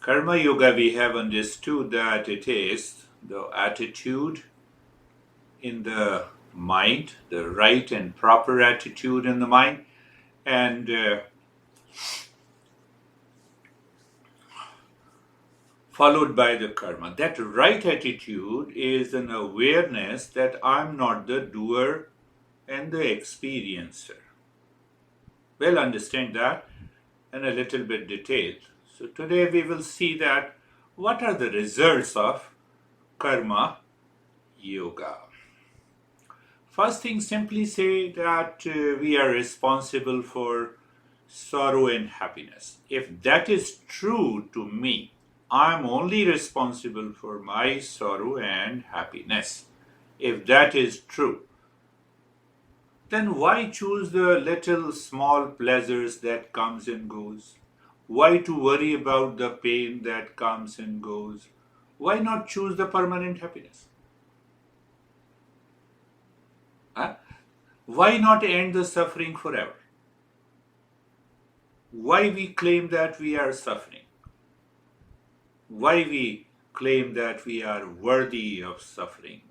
Karma Yoga, we have understood that it is the attitude in the mind, the right and proper attitude in the mind, and followed by the karma. That right attitude is an awareness that I'm not the doer and the experiencer. We'll understand that in a little bit detail. So today we will see that what are the results of karma yoga. First thing, simply say that we are responsible for sorrow and happiness. If that is true to me, I'm only responsible for my sorrow and happiness. If that is true, then why choose the little small pleasures that comes and goes? Why to worry about the pain that comes and goes? Why not choose the permanent happiness? Huh? Why not end the suffering forever? Why we claim that we are suffering? Why we claim that we are worthy of suffering?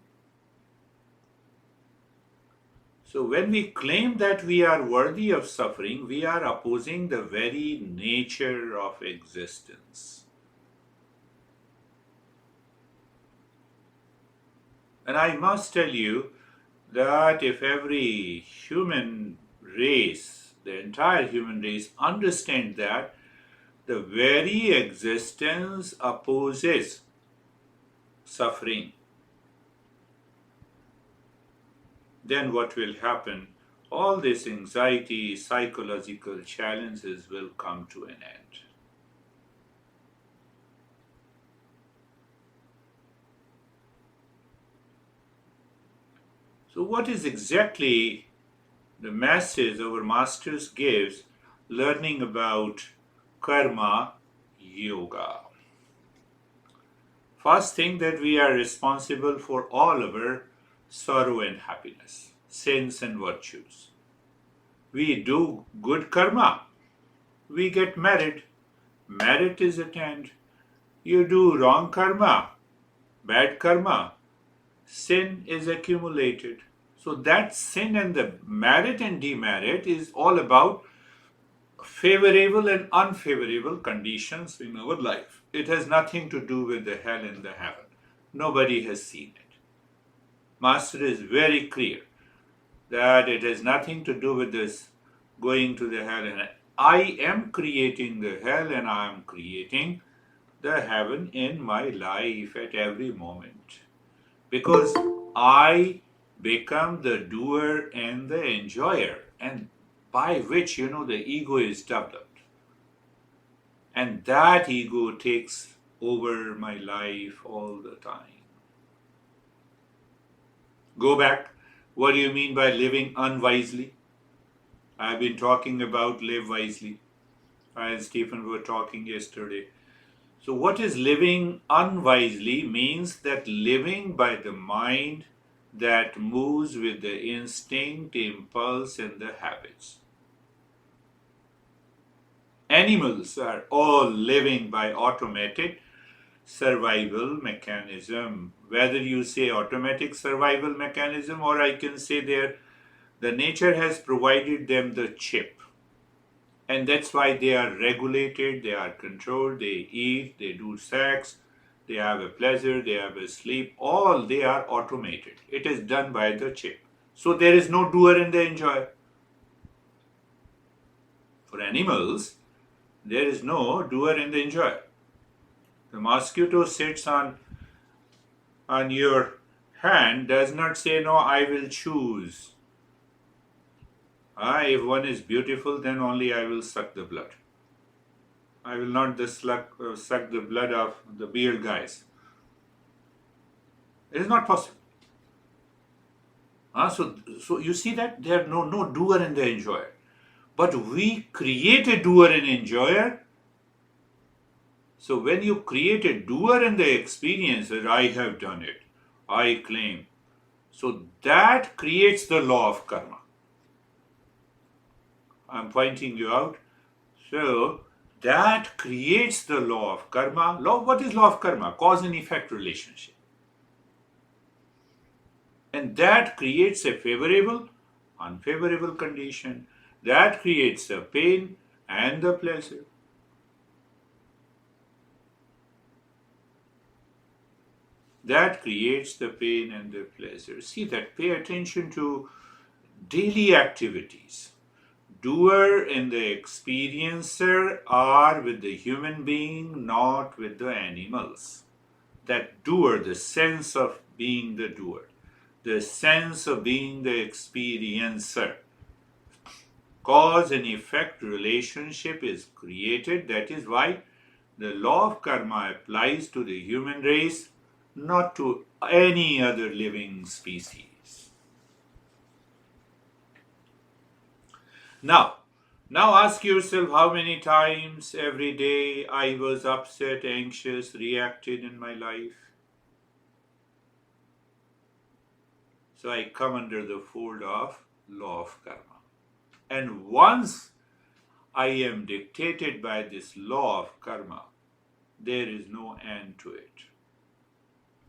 So when we claim that we are worthy of suffering, we are opposing the very nature of existence. And I must tell you that if every human race, the entire human race, understand that the very existence opposes suffering, then what will happen? All this anxiety, psychological challenges will come to an end. So what is exactly the message our masters gives learning about karma yoga? First thing, that we are responsible for all our sorrow and happiness, sins and virtues. We do good karma, we get merit. Merit is attained. You do wrong karma, bad karma, sin is accumulated. So that sin and the merit and demerit is all about favorable and unfavorable conditions in our life. It has nothing to do with the hell and the heaven. Nobody has seen it. Master is very clear that it has nothing to do with this going to the hell and I am creating the hell and I am creating the heaven in my life at every moment. Because I become the doer and the enjoyer, and by which, the ego is developed. And that ego takes over my life all the time. Go back. What do you mean by living unwisely? I've been talking about live wisely. I and Stephen were talking yesterday. So what is living unwisely? Means that living by the mind that moves with the instinct, impulse, and the habits. Animals are all living by automated survival mechanism. Whether you say automatic survival mechanism, or I can say the nature has provided them the chip. And that's why they are regulated, they are controlled, they eat, they do sex, they have a pleasure, they have a sleep, all they are automated. It is done by the chip. So there is no doer and the enjoyer. For animals, there is no doer and the enjoyer. The mosquito sits on your hand, does not say, no, I will choose. If one is beautiful, then only I will suck the blood. I will not just suck the blood of the beard guys. It is not possible. So you see that there are no doer and the enjoyer. But we create a doer and enjoyer. So when you create a doer and the experiencer, I have done it, I claim. So that creates the law of karma. I'm pointing you out. So That creates the law of karma. What is law of karma? Cause and effect relationship. And that creates a favorable, unfavorable condition. That creates the pain and the pleasure. That creates the pain and the pleasure. See that, pay attention to daily activities. Doer and the experiencer are with the human being, not with the animals. That doer, the sense of being the doer, the sense of being the experiencer. Cause and effect relationship is created. That is why the law of karma applies to the human race, not to any other living species. Now ask yourself how many times every day I was upset, anxious, reacted in my life. So I come under the fold of law of karma. And once I am dictated by this law of karma, there is no end to it.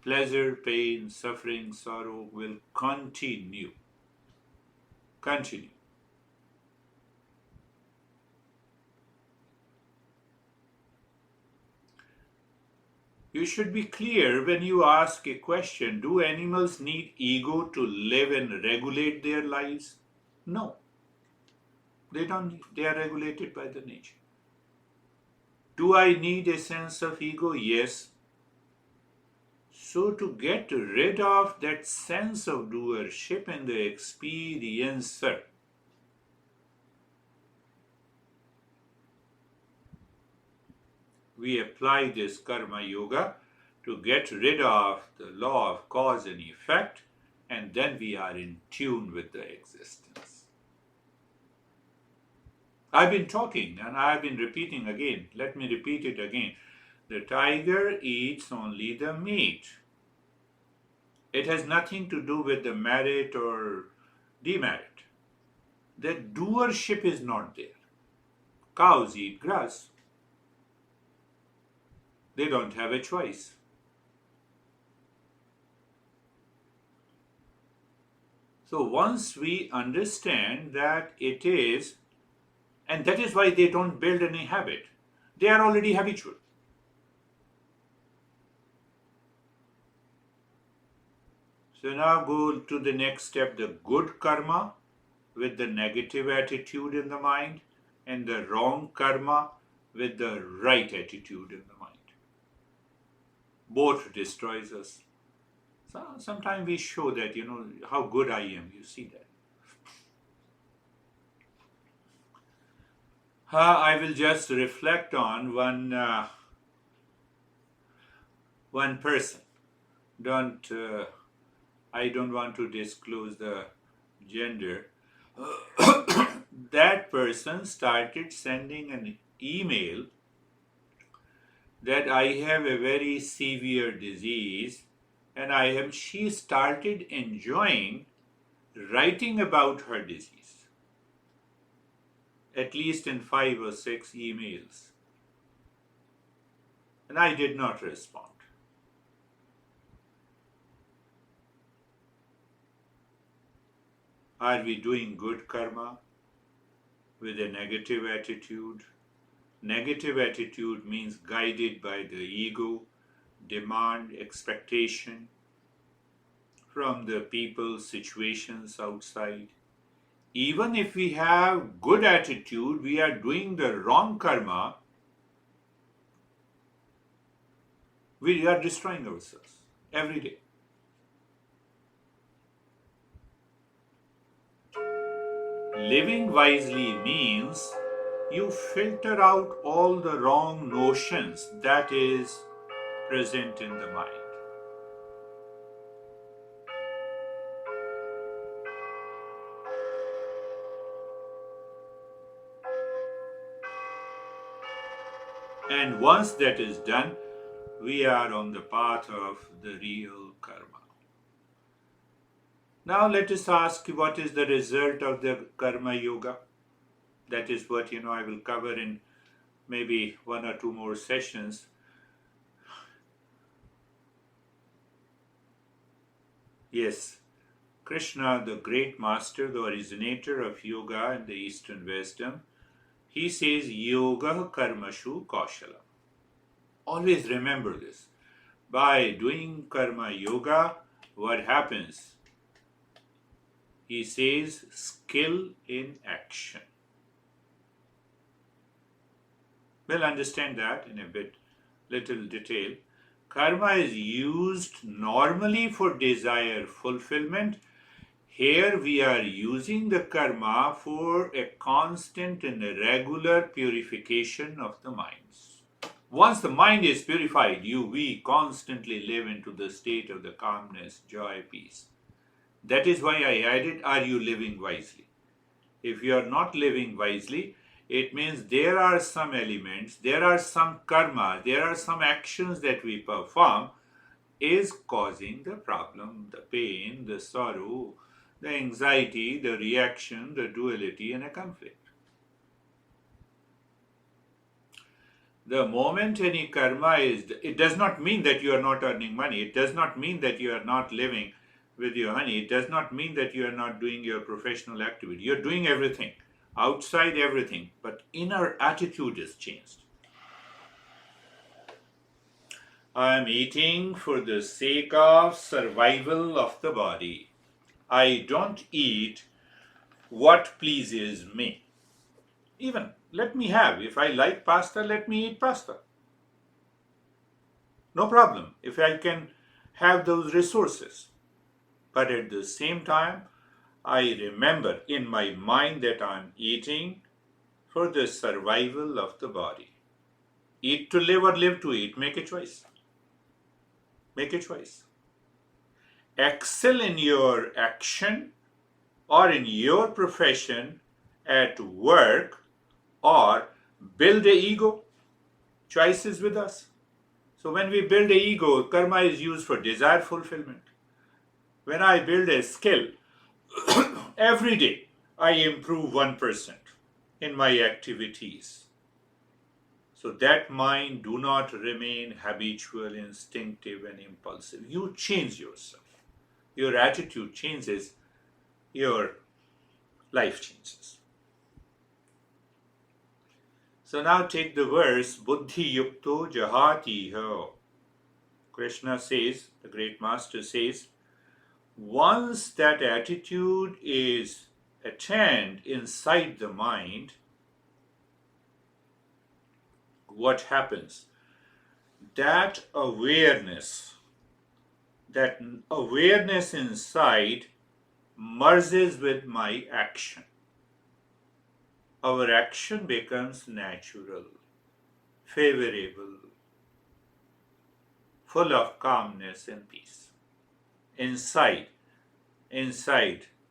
Pleasure, pain, suffering, sorrow will continue. You should be clear when you ask a question, do animals need ego to live and regulate their lives? No. They don't need. They are regulated by the nature. Do I need a sense of ego? Yes. So to get rid of that sense of doership and the experiencer, we apply this karma yoga to get rid of the law of cause and effect, and then we are in tune with the existence. I've been talking and I've been repeating again. Let me repeat it again. The tiger eats only the meat. It has nothing to do with the merit or demerit. The doership is not there. Cows eat grass. They don't have a choice. So once we understand that it is, and that is why they don't build any habit, they are already habitual. So now go to the next step, the good karma with the negative attitude in the mind, and the wrong karma with the right attitude in the mind. Both destroys us. So sometimes we show that, how good I am. You see that. I will just reflect on one person. I don't want to disclose the gender. That person started sending an email that I have a very severe disease, and she started enjoying writing about her disease, at least in 5 or 6 emails. And I did not respond. Are we doing good karma with a negative attitude? Negative attitude means guided by the ego, demand, expectation from the people, situations outside. Even if we have good attitude, we are doing the wrong karma, we are destroying ourselves every day. Living wisely means you filter out all the wrong notions that is present in the mind. And once that is done, we are on the path of the real karma. Now let us ask, what is the result of the karma yoga? That is what I will cover in maybe one or two more sessions. Yes, Krishna, the great master, the originator of yoga and the Eastern wisdom, he says, Yoga karmashu kaushala. Always remember this. By doing karma yoga, what happens? He says, skill in action. We'll understand that in a little detail. Karma is used normally for desire fulfillment. Here we are using the karma for a constant and a regular purification of the minds. Once the mind is purified, we constantly live into the state of the calmness, joy, peace. That is why I added, are you living wisely? If you are not living wisely, it means there are some elements, there are some karma, there are some actions that we perform is causing the problem, the pain, the sorrow, the anxiety, the reaction, the duality, and a conflict. The moment any karma is, it does not mean that you are not earning money. It does not mean that you are not living with your honey. It does not mean that you are not doing your professional activity. You're doing everything, outside everything, but inner attitude is changed. I am eating for the sake of survival of the body. I don't eat what pleases me. Even let me have, if I like pasta, let me eat pasta. No problem if I can have those resources. But at the same time, I remember in my mind that I'm eating for the survival of the body. Eat to live or live to eat. Make a choice. Make a choice. Excel in your action or in your profession, at work, or build a ego. Choice is with us. So when we build a ego, karma is used for desire fulfillment. When I build a skill, every day I improve 1% in my activities. So that mind do not remain habitual, instinctive, and impulsive. You change yourself. Your attitude changes, your life changes. So now take the verse, Buddhi yukto jahati ho. Krishna says, the great master says, once that attitude is attained inside the mind, what happens? That awareness inside merges with my action. Our action becomes natural, favorable, full of calmness and peace. Inside,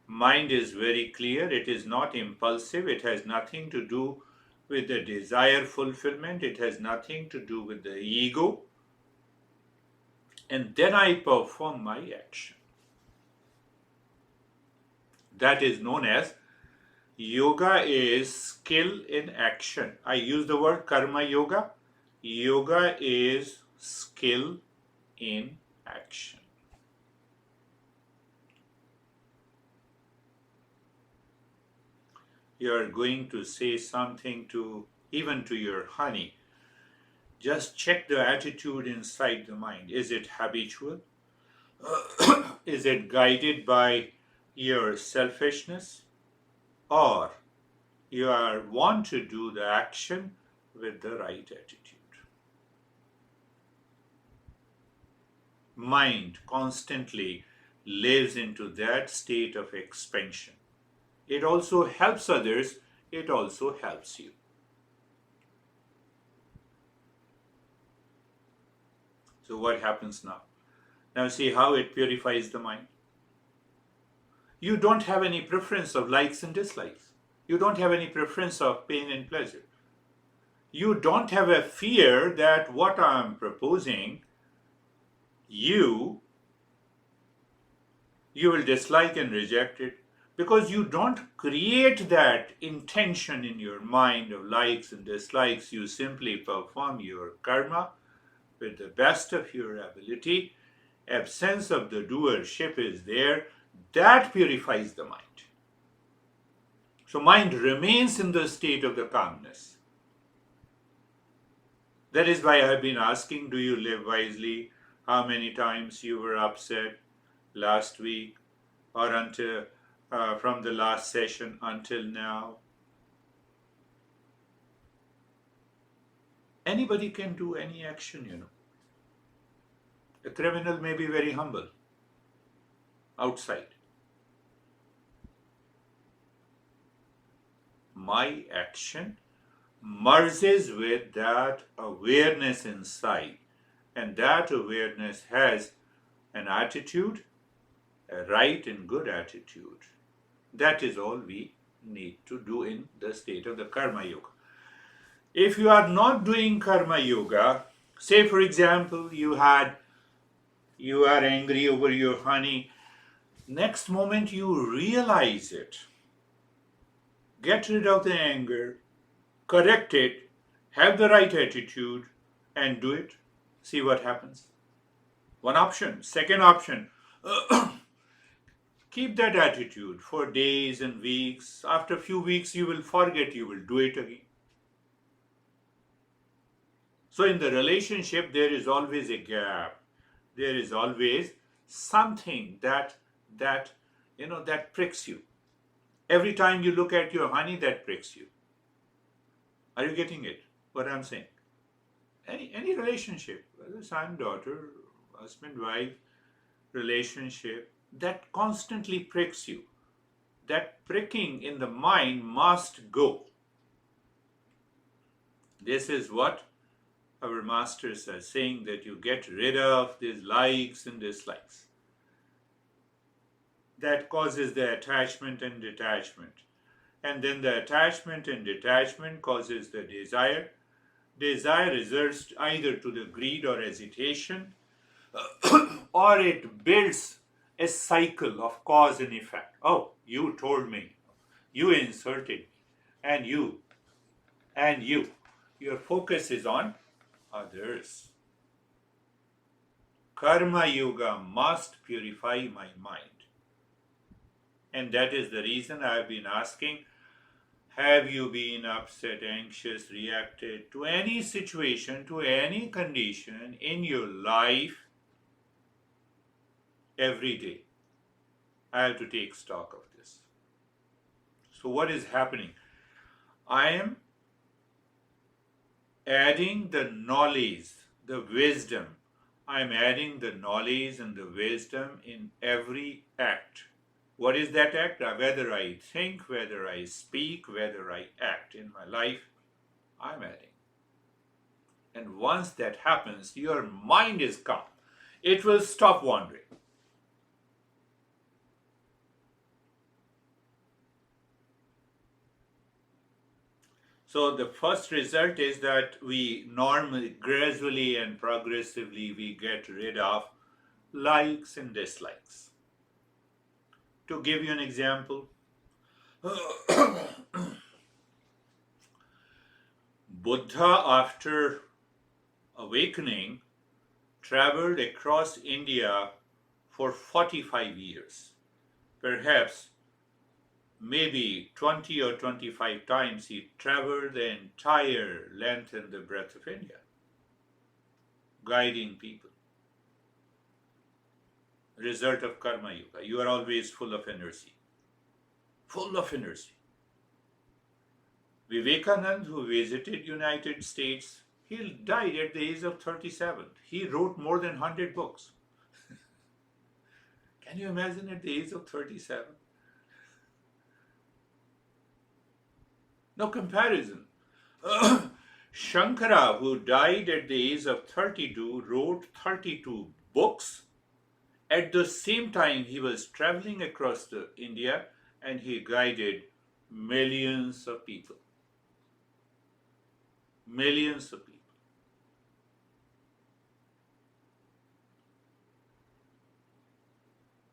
mind is very clear. It is not impulsive. It has nothing to do with the desire fulfillment. It has nothing to do with the ego. And then I perform my action. That is known as yoga is skill in action. I use the word karma yoga. Yoga is skill in action. You are going to say something even to your honey. Just check the attitude inside the mind. Is it habitual? Is it guided by your selfishness? Or you want to do the action with the right attitude? Mind constantly lives into that state of expansion. It also helps others. It also helps you. So what happens now? Now see how it purifies the mind. You don't have any preference of likes and dislikes. You don't have any preference of pain and pleasure. You don't have a fear that what I am proposing, you will dislike and reject it. Because you don't create that intention in your mind of likes and dislikes. You simply perform your karma with the best of your ability. Absence of the doership is there. That purifies the mind. So mind remains in the state of the calmness. That is why I have been asking, do you live wisely? How many times you were upset last week or until from the last session until now? Anybody can do any action. A criminal may be very humble outside. My action merges with that awareness inside, and that awareness has an attitude, a right and good attitude. That is all we need to do in the state of the karma yoga. If you are not doing karma yoga, say for example you are angry over your honey, next moment you realize it, get rid of the anger, correct it, have the right attitude, and do it. See what happens. One option. Second option, keep that attitude for days and weeks. After a few weeks, you will forget, you will do it again. So, in the relationship, there is always a gap. There is always something that pricks you. Every time you look at your honey, that pricks you. Are you getting it? What I'm saying? Any relationship, whether son, daughter, husband, wife, relationship, that constantly pricks you. That pricking in the mind must go. This is what our masters are saying, that you get rid of these likes and dislikes. That causes the attachment and detachment. And then the attachment and detachment causes the desire. Desire results either to the greed or hesitation, or it builds a cycle of cause and effect. Oh, you told me, you insulted me, and you, and you. Your focus is on others. Karma yoga must purify my mind. And that is the reason I have been asking, have you been upset, anxious, reacted to any situation, to any condition in your life every day? I have to take stock of this. So what is happening? I am adding the knowledge, the wisdom. I am adding the knowledge and the wisdom in every act. What is that act? Whether I think, whether I speak, whether I act in my life, I'm adding. And once that happens, your mind is calm. It will stop wandering. So the first result is that we normally, gradually and progressively, we get rid of likes and dislikes. To give you an example, Buddha, after awakening, traveled across India for 45 years. Perhaps, maybe 20 or 25 times he traveled the entire length and the breadth of India, guiding people. Result of karma yoga. You are always full of energy. Full of energy. Vivekananda, who visited United States, he died at the age of 37. He wrote more than 100 books. Can you imagine at the age of 37? No comparison. Shankara, who died at the age of 32, wrote 32 books. At the same time, he was traveling across India and he guided millions of people. Millions of people.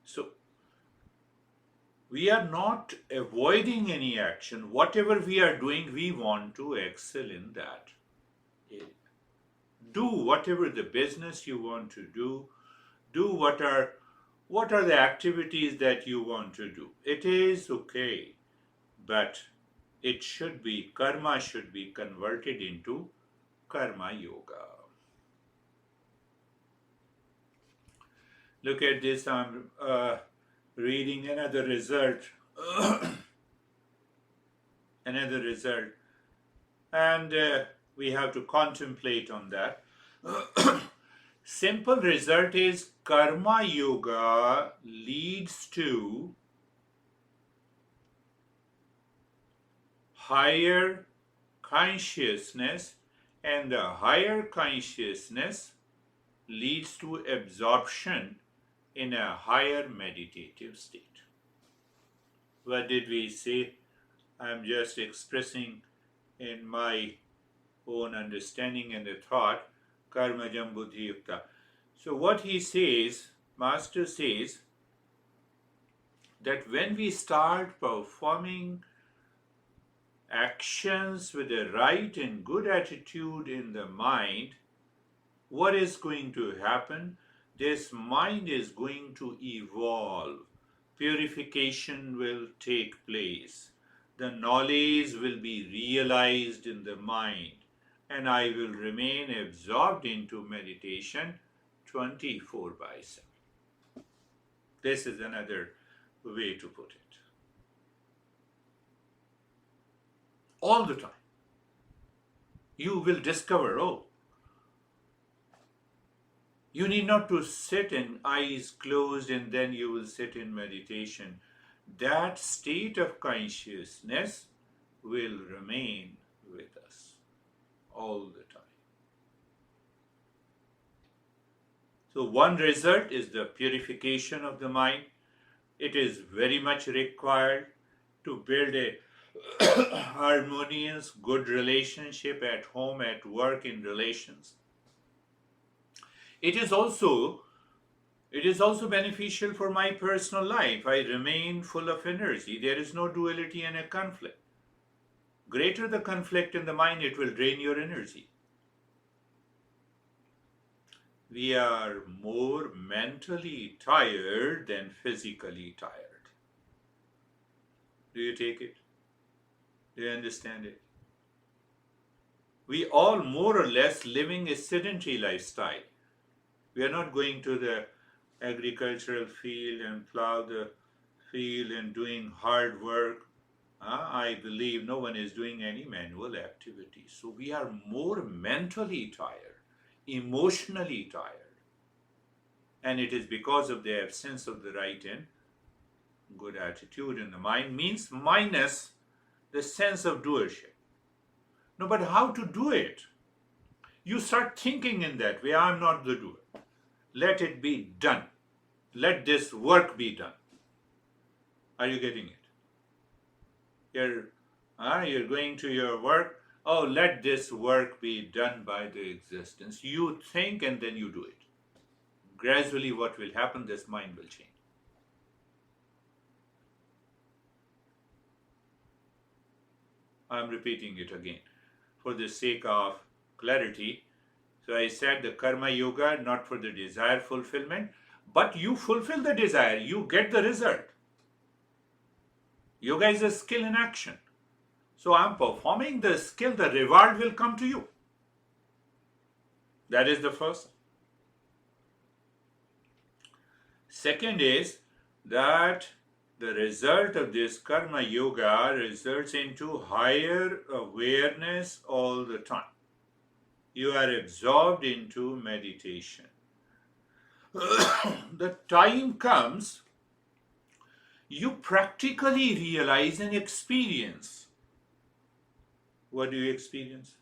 So, We are not avoiding any action. Whatever we are doing, we want to excel in that area. Do whatever the business you want to do. Do what are the activities that you want to do. It is okay, but it should be, karma should be converted into karma yoga. Look at this, I'm reading another result. Another result. And we have to contemplate on that. Simple result is karma yoga leads to higher consciousness, and the higher consciousness leads to absorption in a higher meditative state. What did we say? I'm just expressing in my own understanding and the thought, karmajam buddhi yukta. So what he says, Master says, that when we start performing actions with a right and good attitude in the mind, what is going to happen? This mind is going to evolve. Purification will take place. The knowledge will be realized in the mind, and I will remain absorbed into meditation 24/7. This is another way to put it. All the time. You will discover, oh, you need not to sit in eyes closed and then you will sit in meditation. That state of consciousness will remain with us all the time. So one result is the purification of the mind. It is very much required to build a harmonious, good relationship at home, at work, in relations. It is also beneficial for my personal life. I remain full of energy. There is no duality and a conflict. Greater the conflict in the mind, it will drain your energy. We are more mentally tired than physically tired. Do you take it? Do you understand it? We all more or less living a sedentary lifestyle. We are not going to the agricultural field and plow the field and doing hard work. I believe no one is doing any manual activity. So we are more mentally tired, emotionally tired. And it is because of the absence of the right and good attitude in the mind, means minus the sense of doership. No, but how to do it? You start thinking in that way, I'm not the doer. Let it be done. Let this work be done. Are you getting it? You're going to your work. Oh, let this work be done by the existence. You think and then you do it. Gradually what will happen, this mind will change. I'm repeating it again for the sake of clarity. So I said the karma yoga, not for the desire fulfillment, but you fulfill the desire, you get the result. Yoga is a skill in action. So I'm performing the skill, the reward will come to you. That is the first. Second is that the result of this karma yoga results into higher awareness all the time. You are absorbed into meditation. The time comes, you practically realize and experience. What do you experience?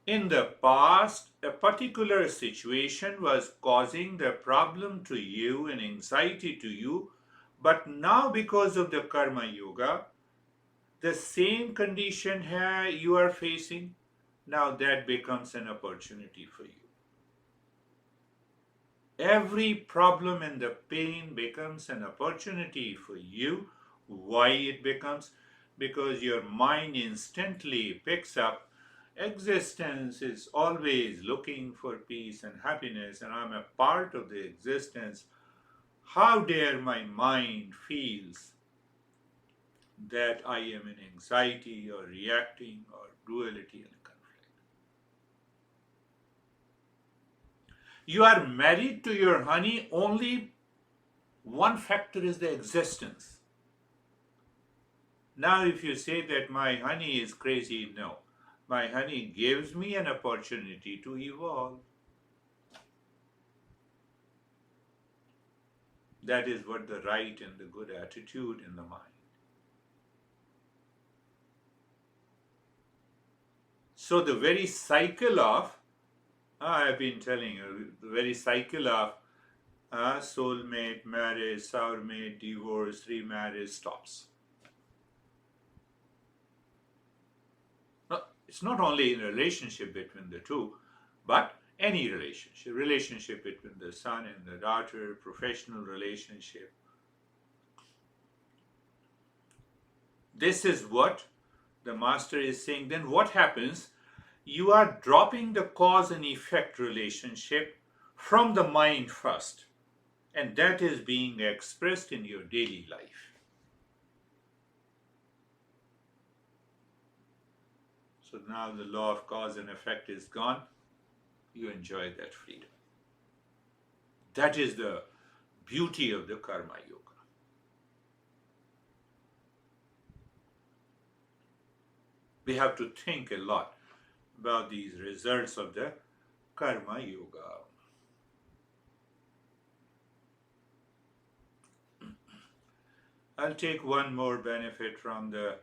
In the past, a particular situation was causing the problem to you and anxiety to you, but now because of the karma yoga, the same condition you are facing, now that becomes an opportunity for you. Every problem and the pain becomes an opportunity for you. Why it becomes? Because your mind instantly picks up existence is always looking for peace and happiness, and I'm a part of the existence. How dare my mind feels that I am in anxiety or reacting or duality and conflict. You are married to your honey, only one factor is the existence. Now, if you say that my honey is crazy, no. My honey gives me an opportunity to evolve. That is what the right and the good attitude in the mind. So, the very cycle of, I've been telling you, the very cycle of soulmate, marriage, soulmate, divorce, remarriage stops. Now, it's not only in a relationship between the two, but any relationship between the son and the daughter, professional relationship. This is what the master is saying. Then what happens? You are dropping the cause and effect relationship from the mind first, and that is being expressed in your daily life. So now the law of cause and effect is gone. You enjoy that freedom. That is the beauty of the karma yoga. We have to think a lot about these results of the karma yoga. I'll take one more benefit from the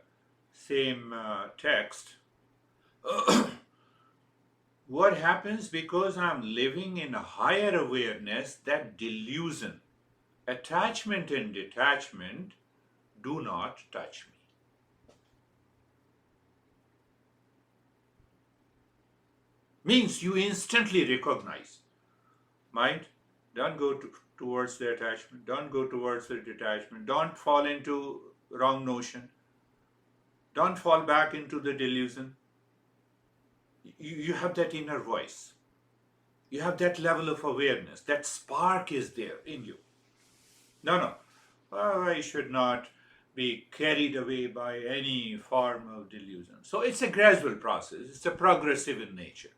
same text. What happens because I'm living in a higher awareness, that delusion, attachment and detachment do not touch me. Means you instantly recognize, mind, don't go towards the attachment, don't go towards the detachment, don't fall into wrong notion, don't fall back into the delusion. You have that inner voice. You have that level of awareness. That spark is there in you. No. I should not be carried away by any form of delusion. So it's a gradual process. It's a progressive in nature.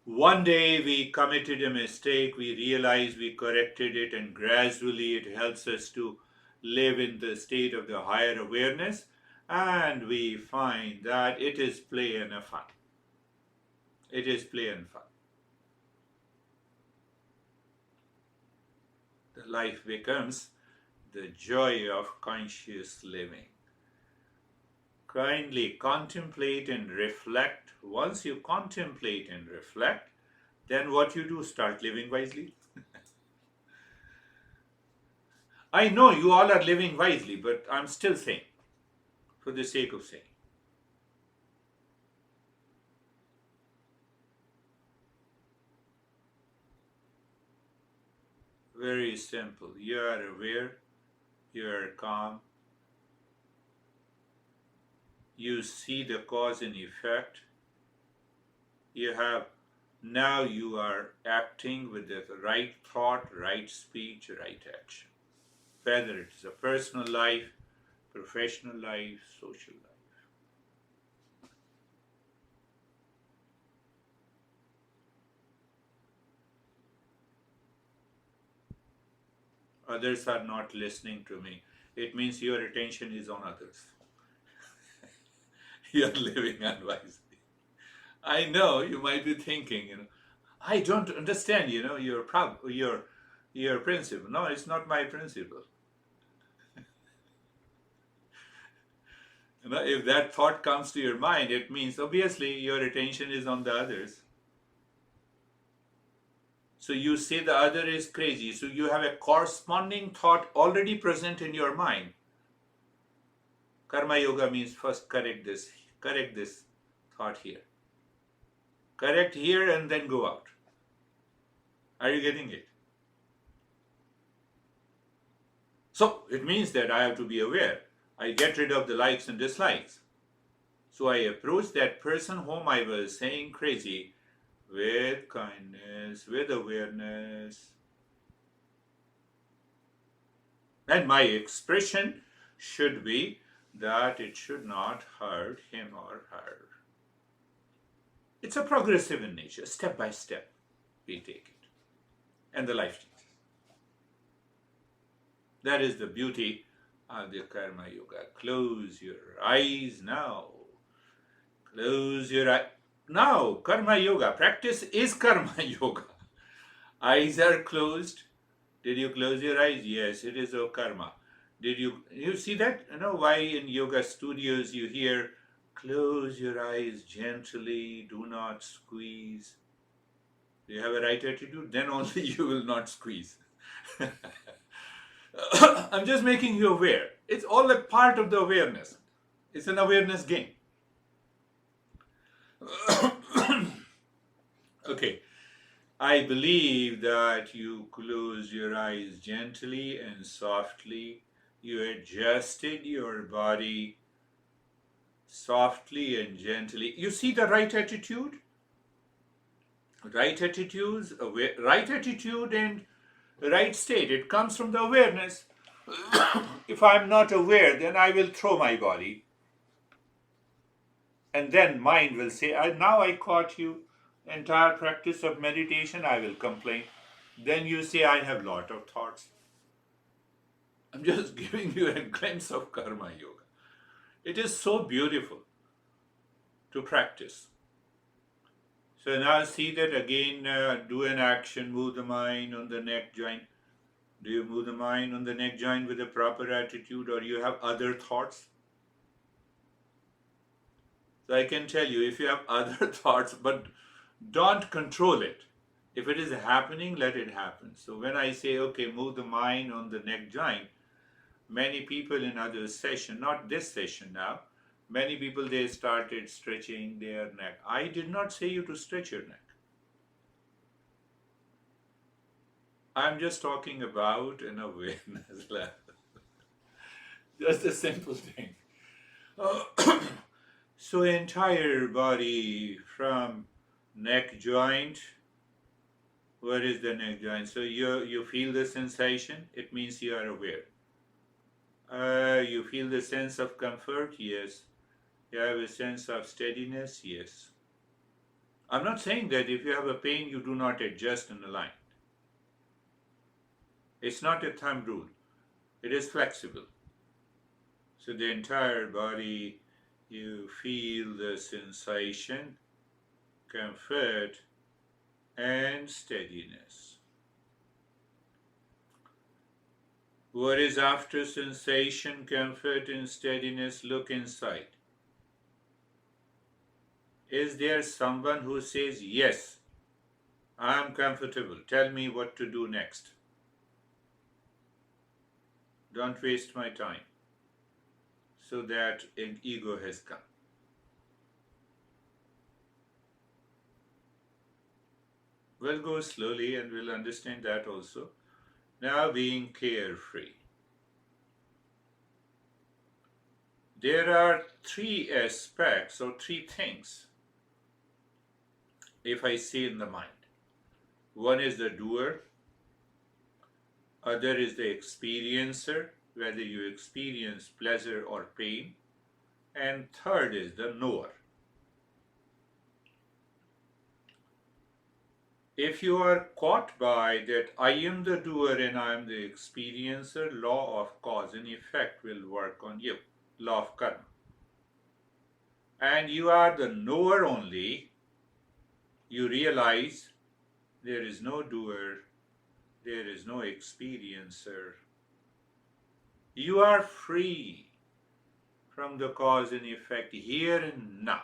One day we committed a mistake, we realized we corrected it, and gradually it helps us to live in the state of the higher awareness, and we find that it is play and fun. It is play and fun. The life becomes the joy of conscious living. Kindly contemplate and reflect. Once you contemplate and reflect, then what you do, start living wisely. I know you all are living wisely, but I'm still saying, for the sake of saying. Very simple. You are aware, you are calm, you see the cause and effect. Now you are acting with the right thought, right speech, right action. Whether it is a personal life, professional life, social life. Others are not listening to me. It means your attention is on others. You are living unwisely. I know you might be thinking, I don't understand, your principle. No, it's not my principle. If that thought comes to your mind, it means obviously your attention is on the others. So you say the other is crazy. So you have a corresponding thought already present in your mind. Karma yoga means first correct this thought here. Correct here and then go out. Are you getting it? So it means that I have to be aware. I get rid of the likes and dislikes. So I approach that person whom I was saying crazy with kindness, with awareness. And my expression should be that it should not hurt him or her. It's a progressive in nature, step by step we take it. And the life changes. That is the beauty of the Karma Yoga. Close your eyes now. Close your eyes. Now, Karma Yoga. Practice is Karma Yoga. Eyes are closed. Did you close your eyes? Yes, it is a karma. Did you see that? You know why in yoga studios you hear close your eyes gently, do not squeeze. Do you have a right attitude? Then only you will not squeeze. I'm just making you aware. It's all a part of the awareness. It's an awareness game. Okay. I believe that you close your eyes gently and softly. You adjusted your body softly and gently. You see the right attitude? Right attitudes, right attitude and right state. It comes from the awareness. If I'm not aware, then I will throw my body. And then mind will say, now I caught you. Entire practice of meditation, I will complain. Then you say, I have lot of thoughts. I'm just giving you a glimpse of Karma Yoga. It is so beautiful to practice. So now see that again, do an action, move the mind on the neck joint. Do you move the mind on the neck joint with a proper attitude, or you have other thoughts? So I can tell you, if you have other thoughts, but don't control it. If it is happening, let it happen. So when I say, okay, move the mind on the neck joint, many people in other session, not this session now, many people, they started stretching their neck. I did not say you to stretch your neck. I'm just talking about an awareness level. Just a simple thing. So entire body from neck joint. Where is the neck joint? So you feel the sensation, it means you are aware. You feel the sense of comfort? Yes. You have a sense of steadiness? Yes. I'm not saying that if you have a pain, you do not adjust and align. It's not a thumb rule. It is flexible. So the entire body, you feel the sensation, comfort, and steadiness. What is after sensation, comfort, and steadiness? Look inside. Is there someone who says, yes, I am comfortable, tell me what to do next? Don't waste my time. So that an ego has come. We'll go slowly and we'll understand that also. Now being carefree. There are three aspects or three things, if I say in the mind. One is the doer, other is the experiencer, whether you experience pleasure or pain, and third is the knower. If you are caught by that I am the doer and I am the experiencer, law of cause and effect will work on you, law of karma. And you are the knower only, you realize there is no doer, there is no experiencer. You are free from the cause and effect here and now.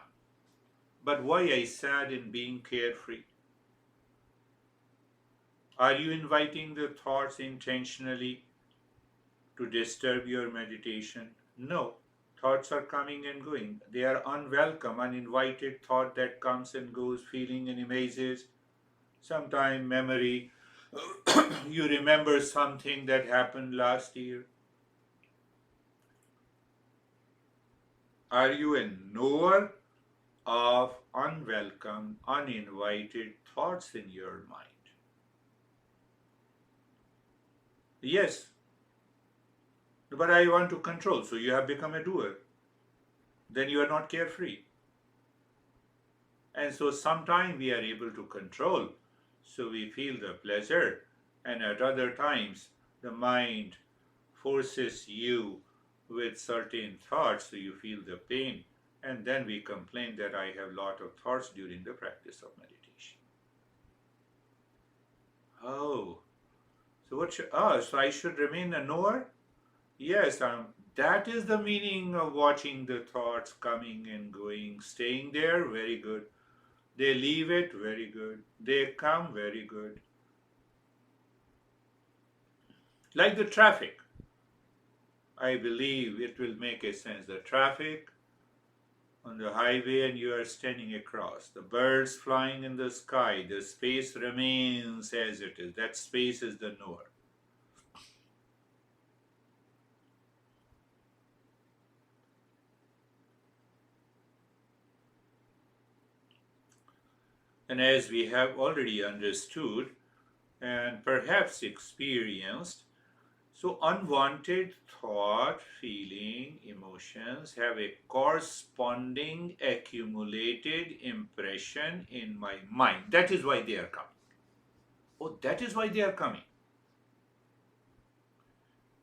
But why I said in being carefree? Are you inviting the thoughts intentionally to disturb your meditation? No. Thoughts are coming and going. They are unwelcome, uninvited thought that comes and goes, feeling and images, sometimes memory. You remember something that happened last year. Are you a knower of unwelcome, uninvited thoughts in your mind? Yes, but I want to control, so you have become a doer. Then you are not carefree. And so sometimes we are able to control, so we feel the pleasure, and at other times the mind forces you with certain thoughts, so you feel the pain, and then we complain that I have a lot of thoughts during the practice of meditation. Oh, so what should, so I should remain a knower? Yes, that is the meaning of watching the thoughts coming and going, staying there, very good. They leave it, very good. They come, very good. Like the traffic, I believe it will make a sense. The traffic on the highway and you are standing across. The birds flying in the sky, the space remains as it is. That space is the knower. And as we have already understood and perhaps experienced, so unwanted thought, feeling, emotions have a corresponding accumulated impression in my mind. That is why they are coming. Oh, that is why they are coming.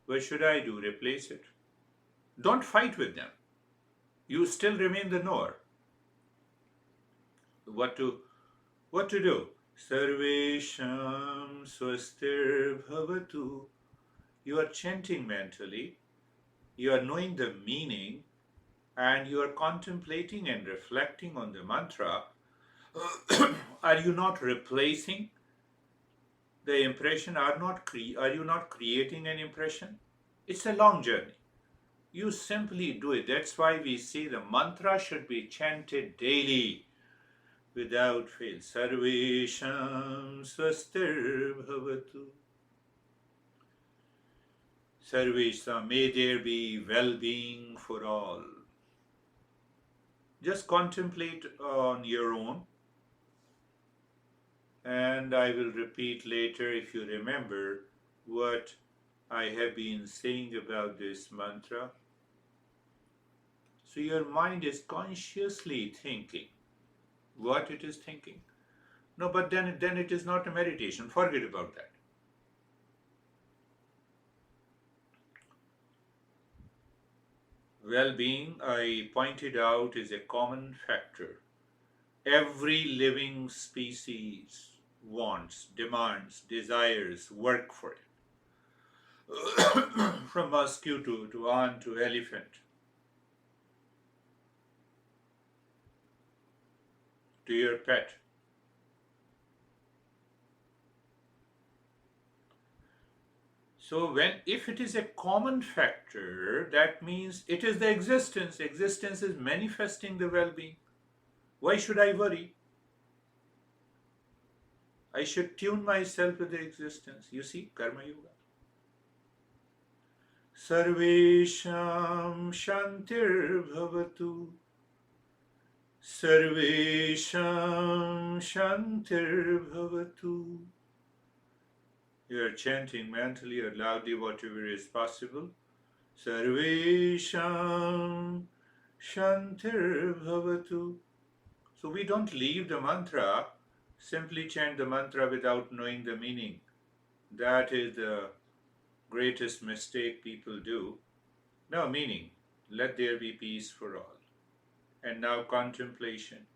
What should I do? Replace it. Don't fight with them. You still remain the knower. What to do? Sarvesham swastir bhavatu. You are chanting mentally, you are knowing the meaning, and you are contemplating and reflecting on the mantra. Are you not replacing the impression? Are you not creating an impression? It's a long journey. You simply do it. That's why we say the mantra should be chanted daily without fail. Sarvesham swastir bhavatu. Sarvesham, may there be well-being for all. Just contemplate on your own, and I will repeat later if you remember what I have been saying about this mantra. So your mind is consciously thinking what it is thinking. No, but then it is not a meditation. Forget about that. Well-being, I pointed out, is a common factor. Every living species wants, demands, desires, work for it. From mosquito to ant to elephant to your pet. So if it is a common factor, that means it is the existence. Existence is manifesting the well-being. Why should I worry? I should tune myself with the existence. You see, Karma Yoga. Sarvesham Shantir Bhavatu. Sarvesham Shantir Bhavatu. You are chanting mentally or loudly, whatever is possible. Sarvesham Shantir Bhavatu. So we don't leave the mantra, simply chant the mantra without knowing the meaning. That is the greatest mistake people do. No meaning. Let there be peace for all. And now contemplation.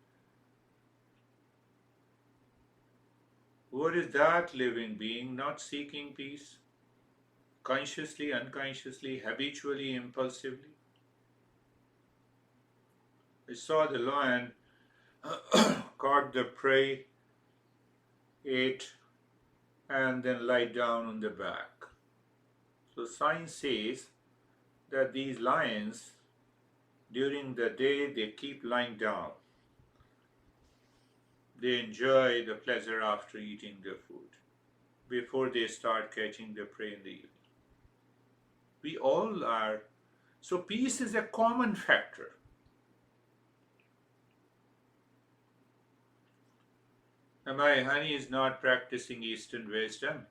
What is that living being not seeking peace? Consciously, unconsciously, habitually, impulsively? I saw the lion caught the prey, ate, and then lie down on the back. So science says that these lions, during the day, they keep lying down. They enjoy the pleasure after eating their food. before they start catching the prey in the evening. We all are. So peace is a common factor. And my honey is not practicing Eastern wisdom,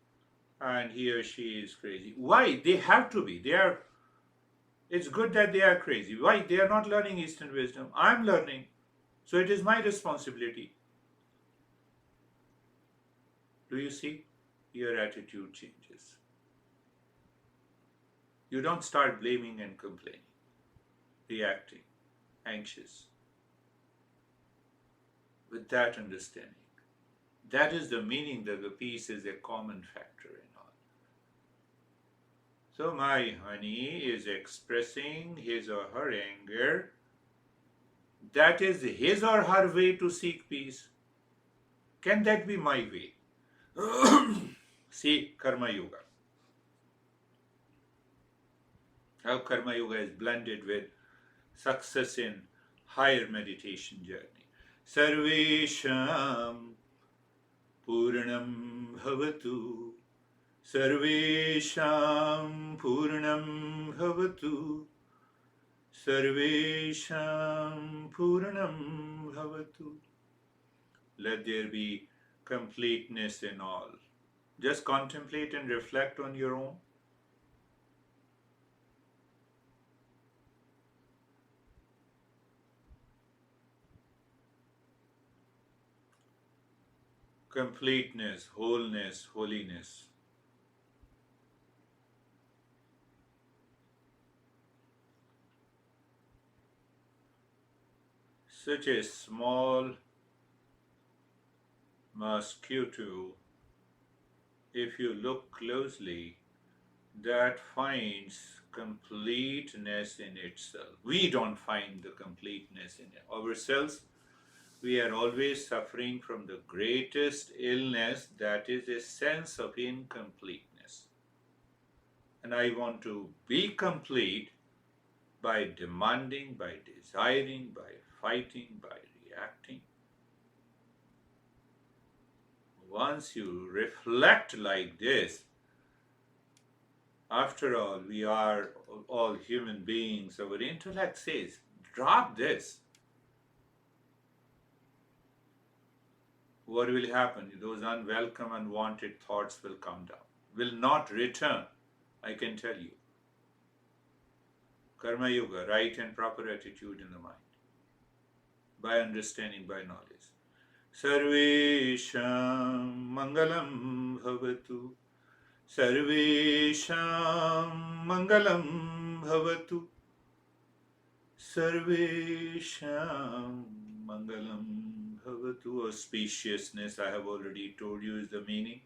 and he or she is crazy. Why? They have to be. They are. It's good that they are crazy. Why? They are not learning Eastern wisdom. I'm learning. So it is my responsibility. Do you see? Your attitude changes. You don't start blaming and complaining, reacting, anxious. With that understanding, that is the meaning that the peace is a common factor in all. So my honey is expressing his or her anger. That is his or her way to seek peace. Can that be my way? See, Karma Yoga. How Karma Yoga is blended with success in higher meditation journey. Sarvesham Purnam Bhavatu. Sarvesham Purnam Bhavatu. Sarvesham Purnam Bhavatu. Let there be completeness in all. Just contemplate and reflect on your own. Completeness, wholeness, holiness. Such a small mosquito, if you look closely, that finds completeness in itself. We don't find the completeness in ourselves. We are always suffering from the greatest illness, that is a sense of incompleteness. And I want to be complete by demanding, by desiring, by fighting, by reacting. Once you reflect like this, after all, we are all human beings. Our intellect says, drop this. What will happen? Those unwelcome, unwanted thoughts will come down, will not return, I can tell you. Karma Yoga, right and proper attitude in the mind, by understanding, by knowledge. Sarvesham Mangalam Bhavatu. Sarvesham Mangalam Bhavatu. Sarvesham Mangalam Bhavatu. Auspiciousness, I have already told you, is the meaning.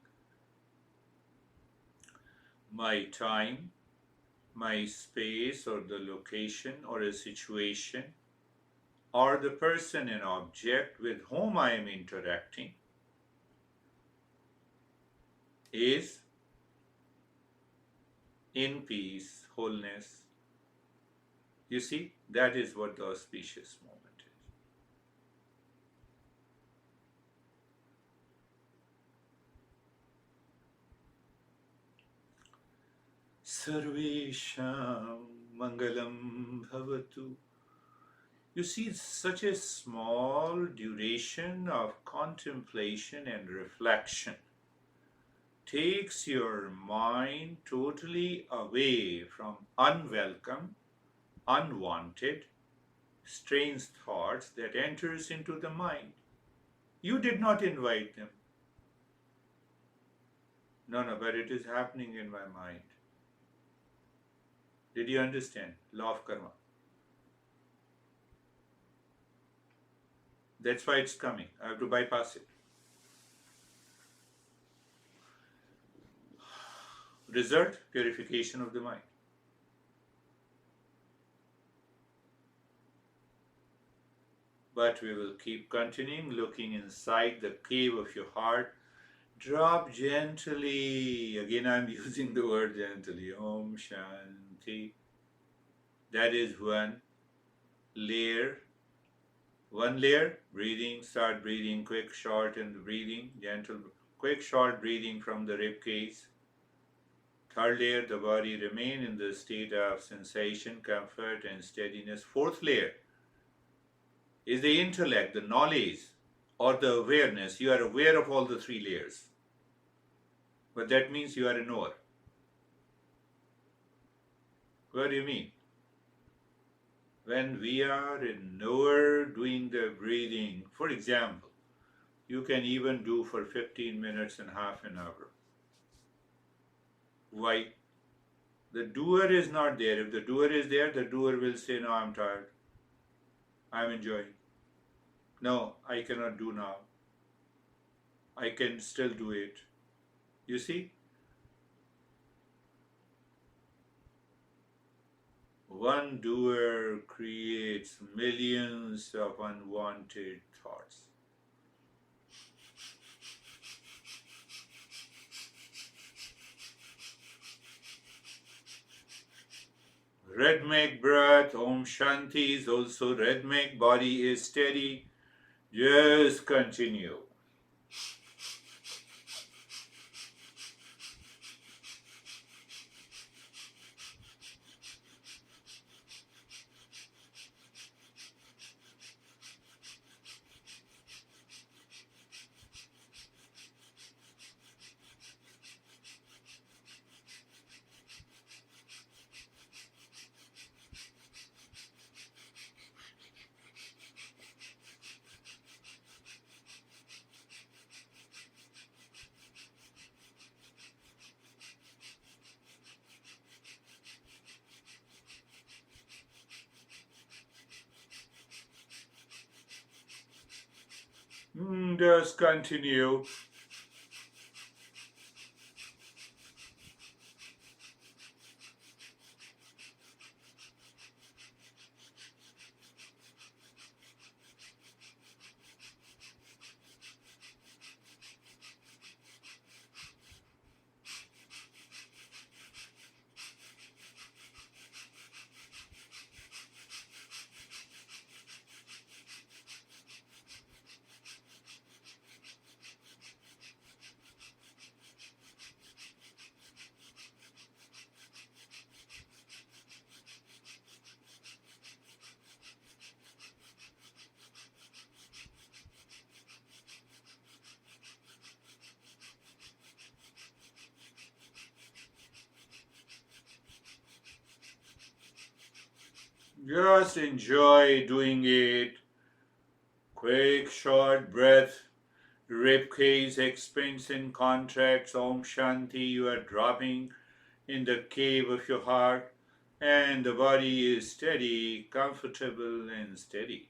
My time, my space, or the location, or a situation, or the person and object with whom I am interacting is in peace, wholeness. You see, that is what the auspicious moment is. Sarvesham Mangalam Bhavatu. You see, such a small duration of contemplation and reflection takes your mind totally away from unwelcome, unwanted, strange thoughts that enters into the mind. You did not invite them. No, but it is happening in my mind. Did you understand? Law of karma. That's why it's coming. I have to bypass it. Result, purification of the mind. But we will keep continuing looking inside the cave of your heart. Drop gently. Again, I'm using the word gently. Om Shanti. That is one layer. One layer, breathing, start breathing quick, short, and breathing, gentle. Quick short breathing from the rib cage. Third layer, the body remain in the state of sensation, comfort and steadiness. Fourth layer is the intellect, the knowledge or the awareness. You are aware of all the three layers. But that means you are a knower. What do you mean? When we are a knower doing the breathing, for example, you can even do for 15 minutes and half an hour. Why? The doer is not there. If the doer is there, the doer will say, no, I'm tired. I'm enjoying. No, I cannot do now. I can still do it. You see? One doer creates millions of unwanted thoughts. Rhythmic breath, Om Shanti is also rhythmic, body is steady. Just continue. Just continue. Just enjoy doing it. Quick, short breath. Ribcage expands and contracts. Om Shanti. You are dropping in the cave of your heart, and the body is steady, comfortable, and steady.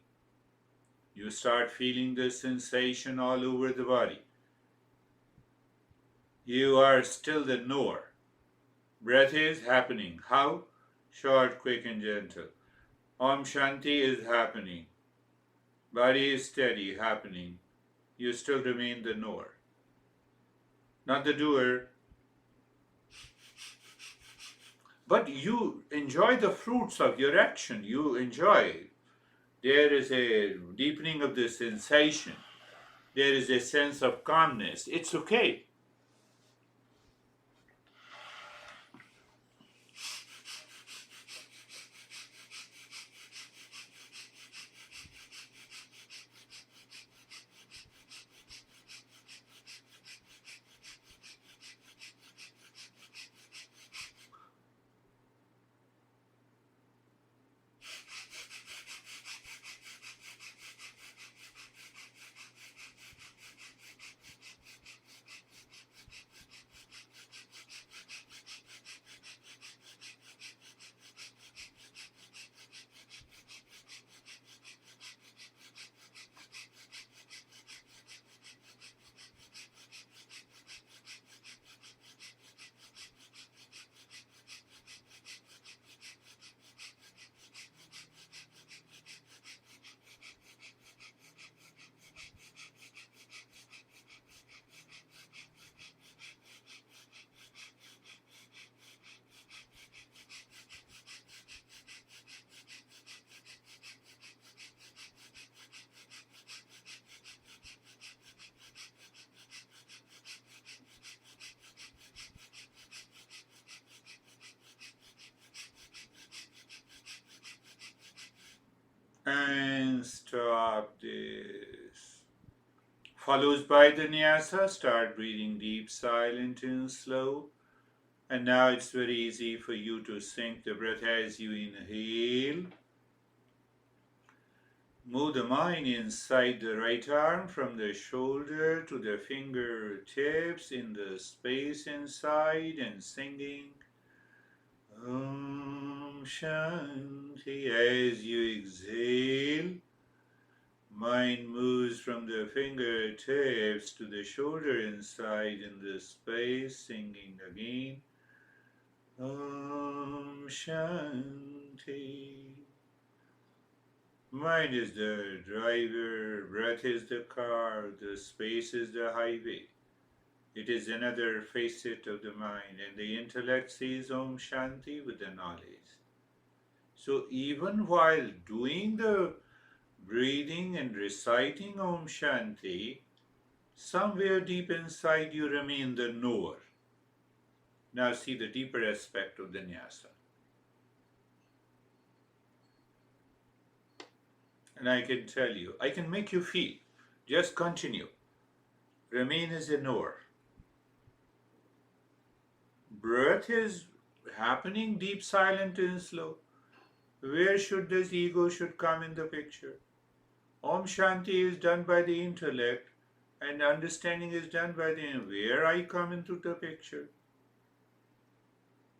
You start feeling the sensation all over the body. You are still the knower. Breath is happening. How? Short, quick, and gentle. Om Shanti is happening. Body is steady, happening. You still remain the knower, not the doer. But you enjoy the fruits of your action. You enjoy. There is a deepening of the sensation. There is a sense of calmness. It's okay. And stop this. Follows by the nyasa, start breathing deep, silent, and slow. And now it's very easy for you to sink the breath as you inhale. Move the mind inside the right arm from the shoulder to the fingertips in the space inside and singing Om Shanti. As you exhale, mind moves from the fingertips to the shoulder inside in the space, singing again Om Shanti. Mind is the driver, breath is the car, the space is the highway. It is another facet of the mind, and the intellect sees Om Shanti with the knowledge. So even while doing the breathing and reciting Om Shanti, somewhere deep inside you remain the knower. Now see the deeper aspect of the nyasa. And I can tell you, I can make you feel. Just continue. Remain as a knower. Breath is happening deep, silent, and slow. Where should this ego should come in the picture? Om Shanti is done by the intellect, and understanding is done by the where I come into the picture.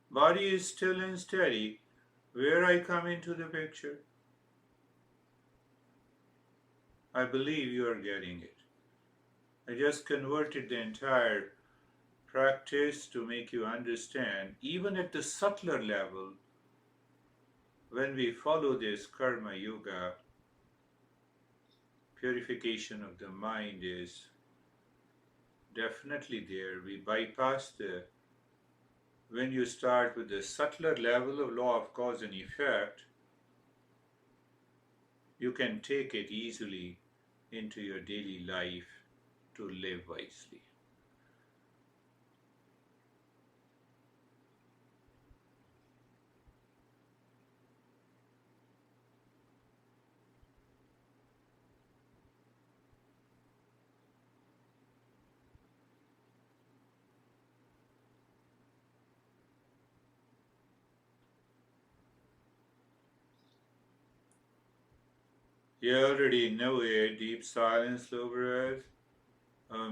Body is still and steady. Where I come into the picture. I believe you are getting it. I just converted the entire practice to make you understand, even at the subtler level, when we follow this karma yoga, purification of the mind is definitely there. We bypass when you start with the subtler level of law of cause and effect, you can take it easily into your daily life to live wisely. You already know it, deep silence, slow breath.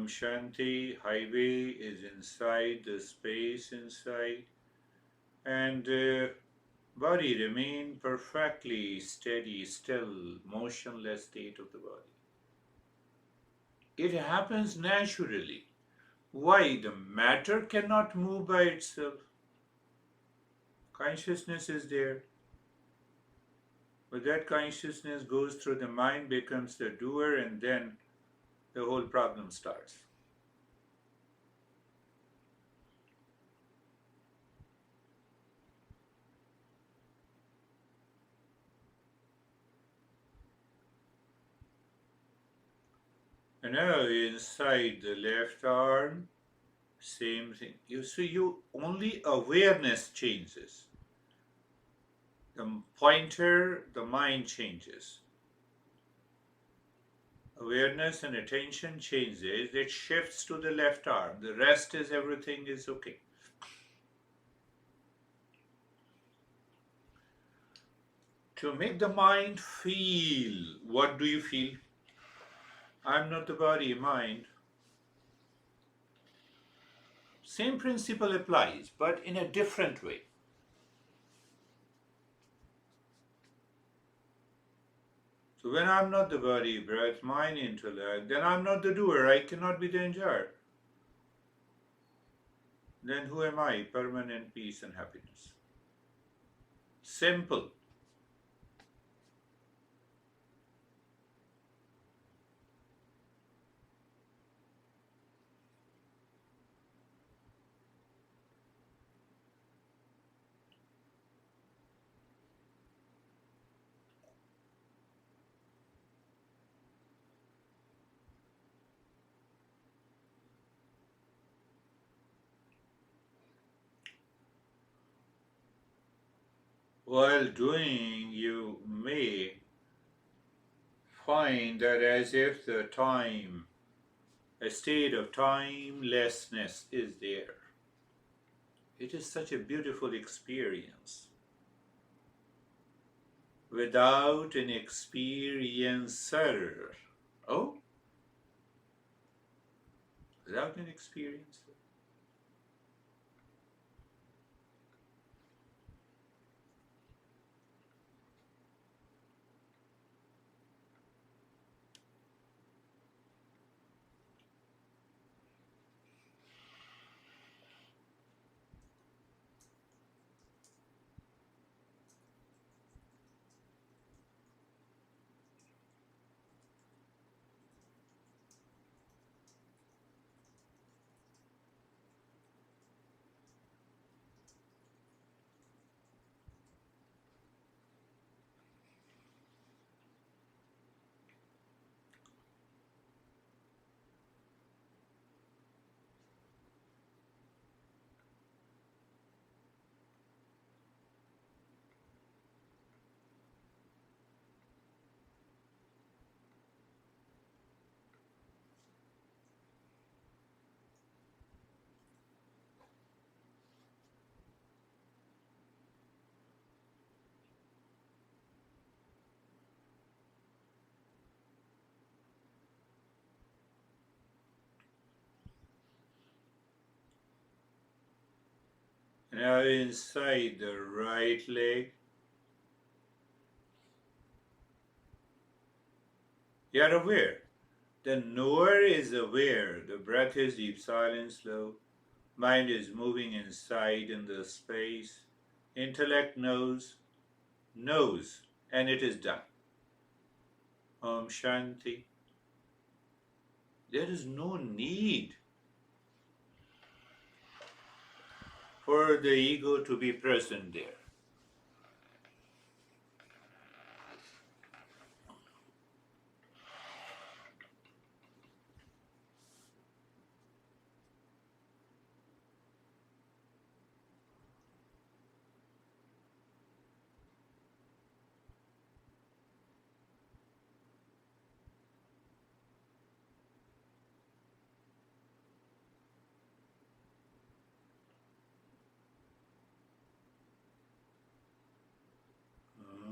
Shanti, highway is inside, the space inside, and body remain perfectly steady, still, motionless state of the body. It happens naturally. Why? The matter cannot move by itself. Consciousness is there. But that consciousness goes through the mind, becomes the doer, and then the whole problem starts. And now inside the left arm, same thing. You see, you only awareness changes. The pointer, the mind changes. Awareness and attention changes. It shifts to the left arm. The rest is everything is okay. To make the mind feel, what do you feel? I'm not the body, mind. Same principle applies, but in a different way. So when I'm not the body, breath, mind, intellect, then I'm not the doer. I cannot be the enjoyer. Then who am I? Permanent peace and happiness. Simple. While doing, you may find that as if the time, a state of timelessness is there. It is such a beautiful experience. Without an experiencer. Oh, without an experiencer. Now inside the right leg, you are aware. The knower is aware. The breath is deep, silent, slow. Mind is moving inside in the space. Intellect knows, and it is done. Om Shanti. There is no need for the ego to be present there.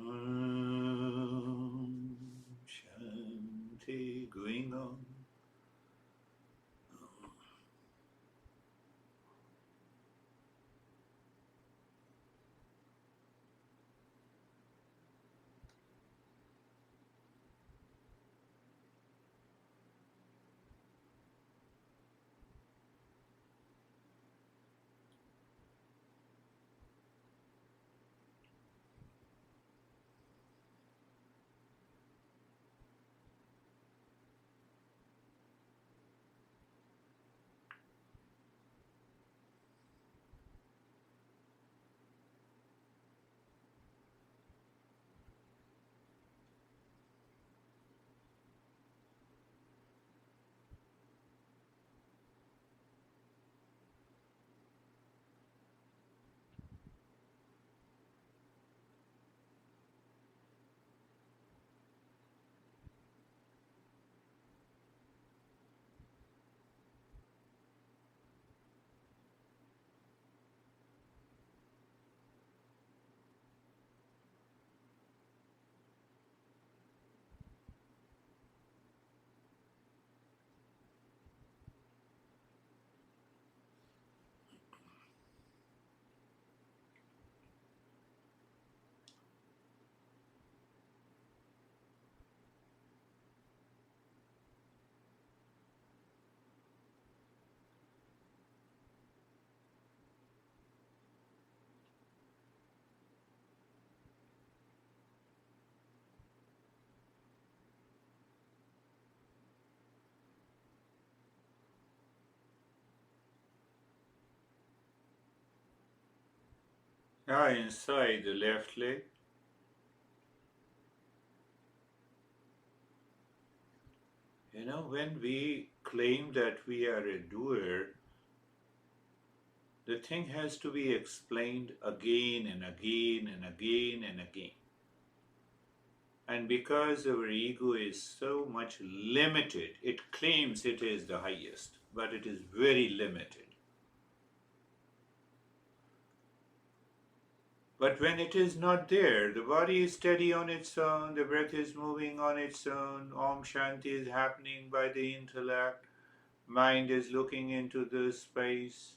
Om Shanti going on. Now inside the left leg, when we claim that we are a doer, the thing has to be explained again and again and again and again. And because our ego is so much limited, it claims it is the highest, but it is very limited. But when it is not there, the body is steady on its own, the breath is moving on its own, Om Shanti is happening by the intellect, mind is looking into the space.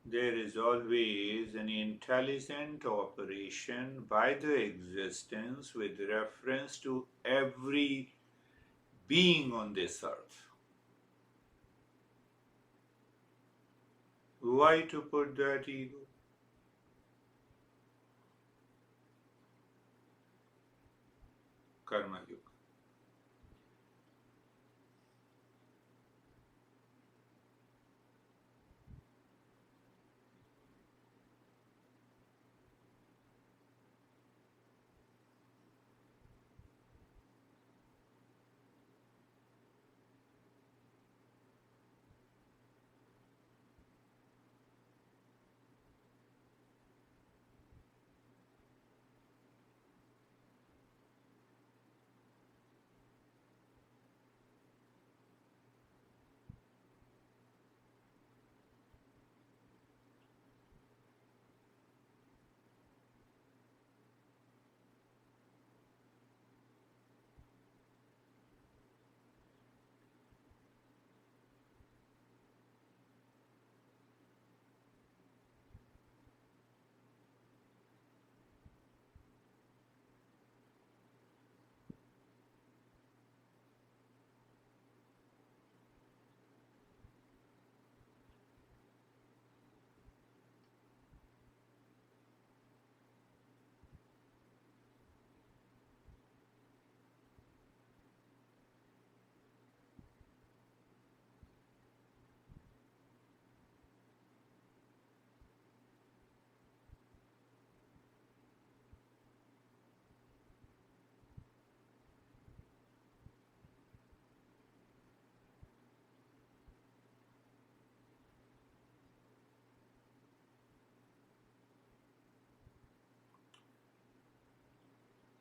There is always an intelligent operation by the existence with reference to every being on this earth. Why to put that ego? Karma Yoga.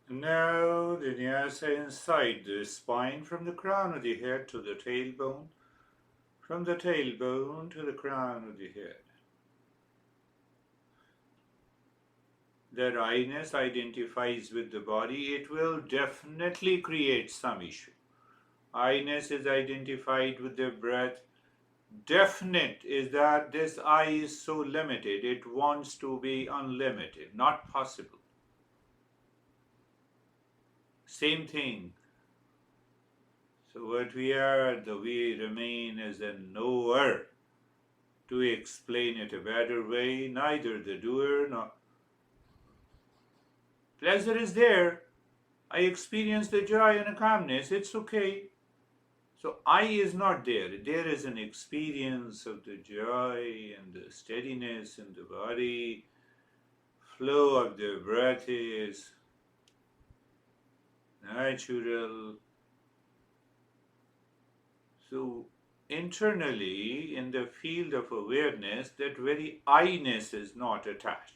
Now the nyasa inside the spine from the crown of the head to the tailbone, from the tailbone to the crown of the head. That I-ness identifies with the body, it will definitely create some issue. I-ness is identified with the breath. Definite is that this I is so limited, it wants to be unlimited, not possible. Same thing. So what we are, the we remain as a knower. To explain it a better way, neither the doer nor pleasure is there. I experience the joy and the calmness, it's okay. So I is not there. There is an experience of the joy and the steadiness in the body. Flow of the breath is natural. So internally, in the field of awareness, that very I-ness is not attached.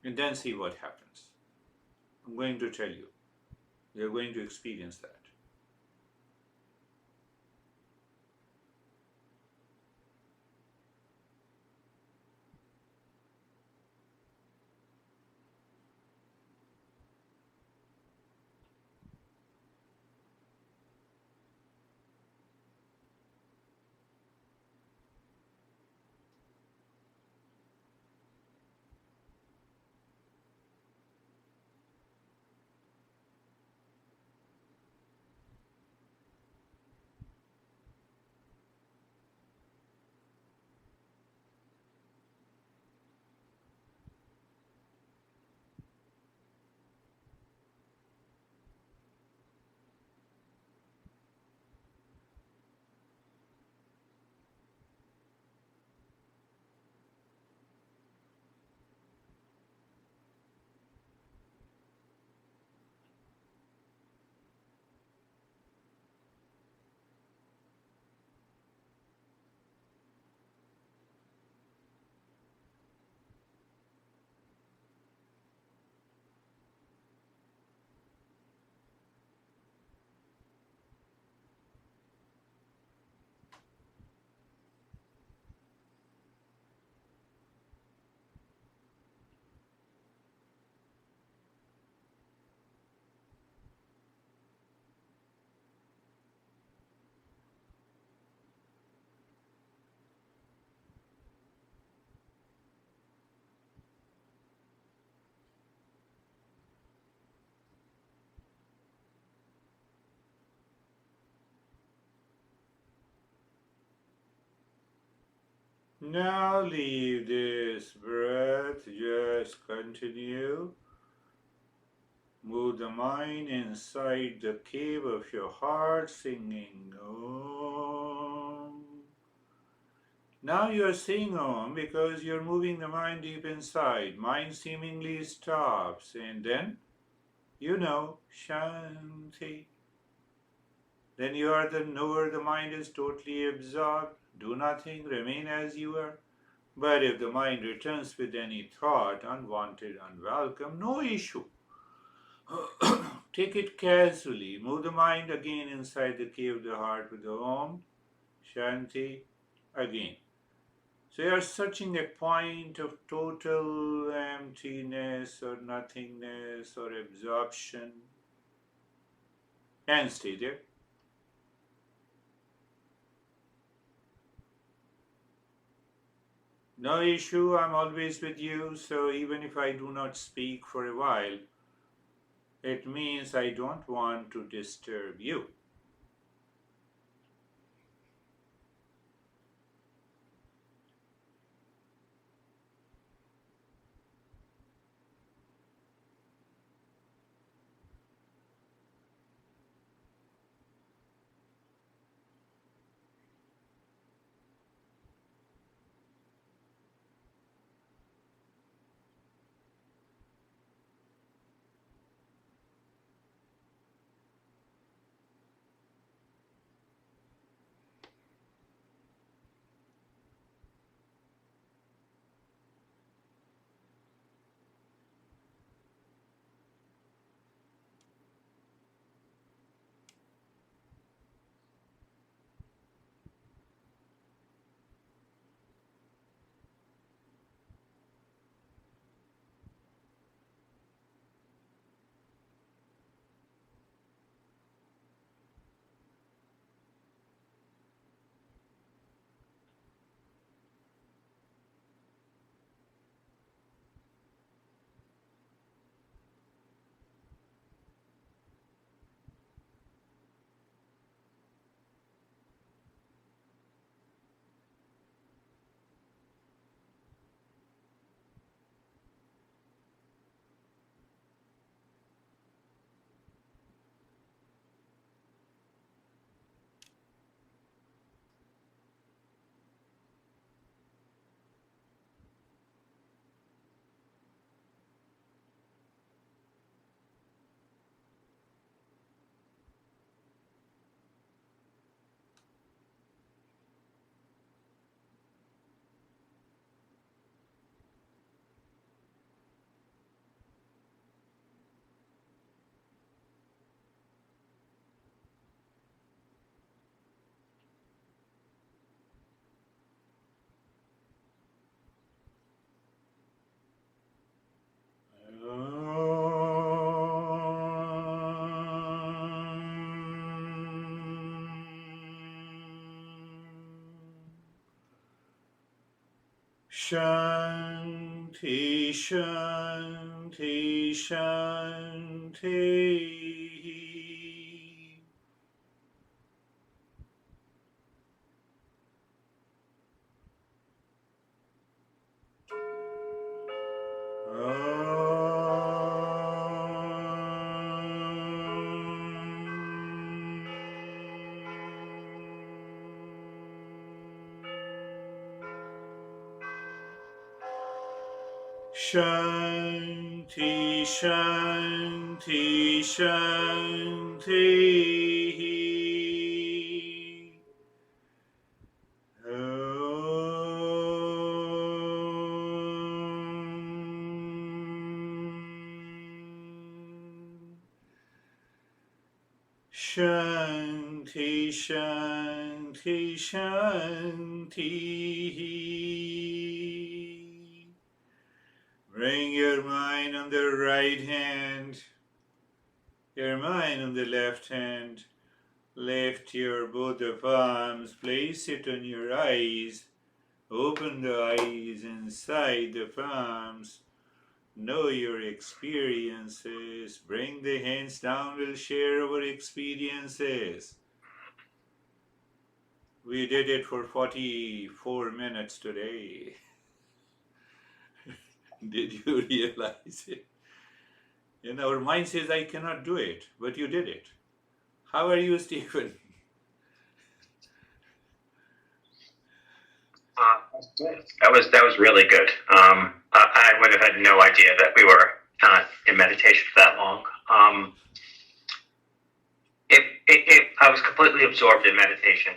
And then see what happens. I'm going to tell you. You're going to experience that. Now leave this breath, just continue. Move the mind inside the cave of your heart, singing Om. Now you are saying Om because you're moving the mind deep inside. Mind seemingly stops, and then, Shanti. Then you are the knower, the mind is totally absorbed. Do nothing, remain as you are. But if the mind returns with any thought, unwanted, unwelcome, no issue. Take it casually. Move the mind again inside the cave of the heart with the Om, Shanti, again. So you are searching a point of total emptiness or nothingness or absorption. And stay there. No issue, I'm always with you, so even if I do not speak for a while, it means I don't want to disturb you. Shanti, Shanti, Shanti. Shanti, Shanti, Shanti. Shanti, Shanti, Shanti. Bring your mind on the right hand, your mind on the left hand. Lift your both the palms, place it on your eyes. Open the eyes inside the palms. Know your experiences. Bring the hands down, we'll share our experiences. We did it for 44 minutes today. Did you realize it? And our mind says, I cannot do it, but you did it. How are you, Stephen? That was really good. I would have had no idea that we were in meditation for that long. I was completely absorbed in meditation.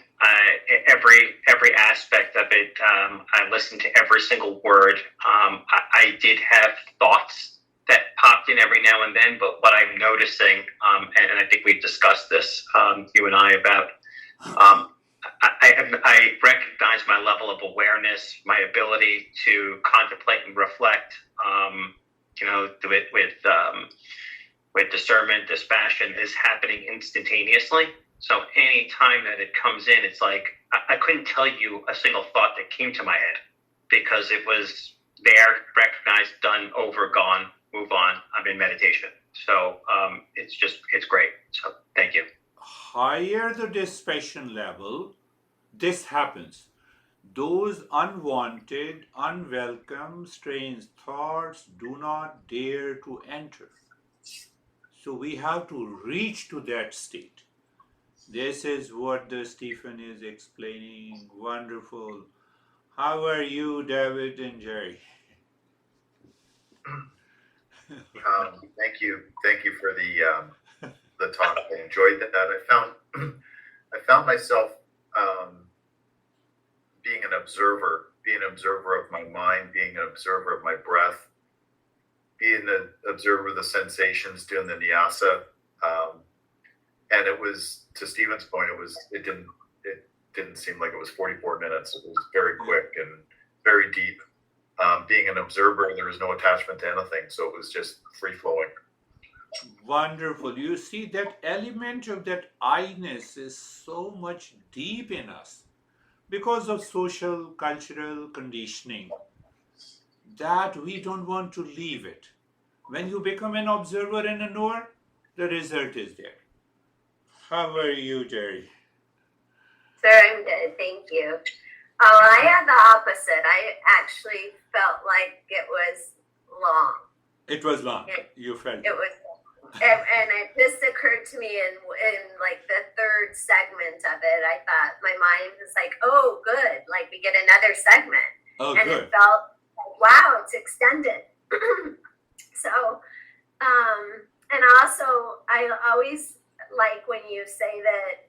Every aspect of it. I listened to every single word. I did have thoughts that popped in every now and then, but what I'm noticing, and I think we've discussed this, you and I, about. I recognize my level of awareness, my ability to contemplate and reflect, with discernment, dispassion is happening instantaneously. So any time that it comes in, it's like I couldn't tell you a single thought that came to my head because it was there, recognized, done, over, gone, move on. I'm in meditation. So it's great. So thank you. Higher the dispassion level, this happens. Those unwanted, unwelcome, strange thoughts do not dare to enter. So we have to reach to that state. This is what the Stephen is explaining. Wonderful. How are you, David and Jerry? Thank you for the talk. I enjoyed that. I found myself being an observer of my mind, being an observer of my breath, being an observer of the sensations, doing the nyasa. And it was, to Stephen's point, it didn't seem like it was 44 minutes. It was very quick and very deep. Being an observer, there was no attachment to anything, so it was just free flowing. Wonderful. You see, that element of that I-ness is so much deep in us because of social, cultural conditioning that we don't want to leave it. When you become an observer and a knower, the result is there. How are you, Jerry? Sir, I'm good, thank you. Oh, I had the opposite. I actually felt like it was long. It was long. You felt it was, and it just occurred to me in like the third segment of it. I thought my mind was like, "Oh, good! Like we get another segment." Oh, and good. It felt like, wow, it's extended. So, and also, I always like when you say that.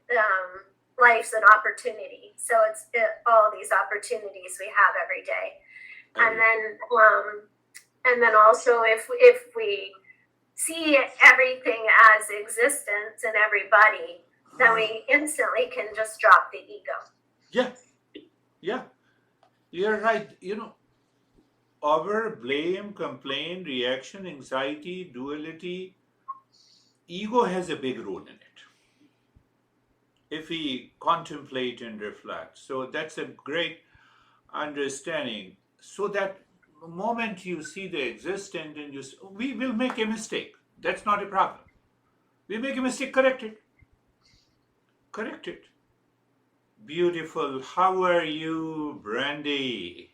Life's an opportunity, so it's all these opportunities we have every day, and then also if we see everything as existence and everybody, then we instantly can just drop the ego. Yeah, you're right. Our blame, complaint, reaction, anxiety, duality, ego has a big role in it if we contemplate and reflect. So that's a great understanding. So that moment you see the existent and we will make a mistake. That's not a problem. We make a mistake, correct it. Correct it. Beautiful. How are you, Brandy?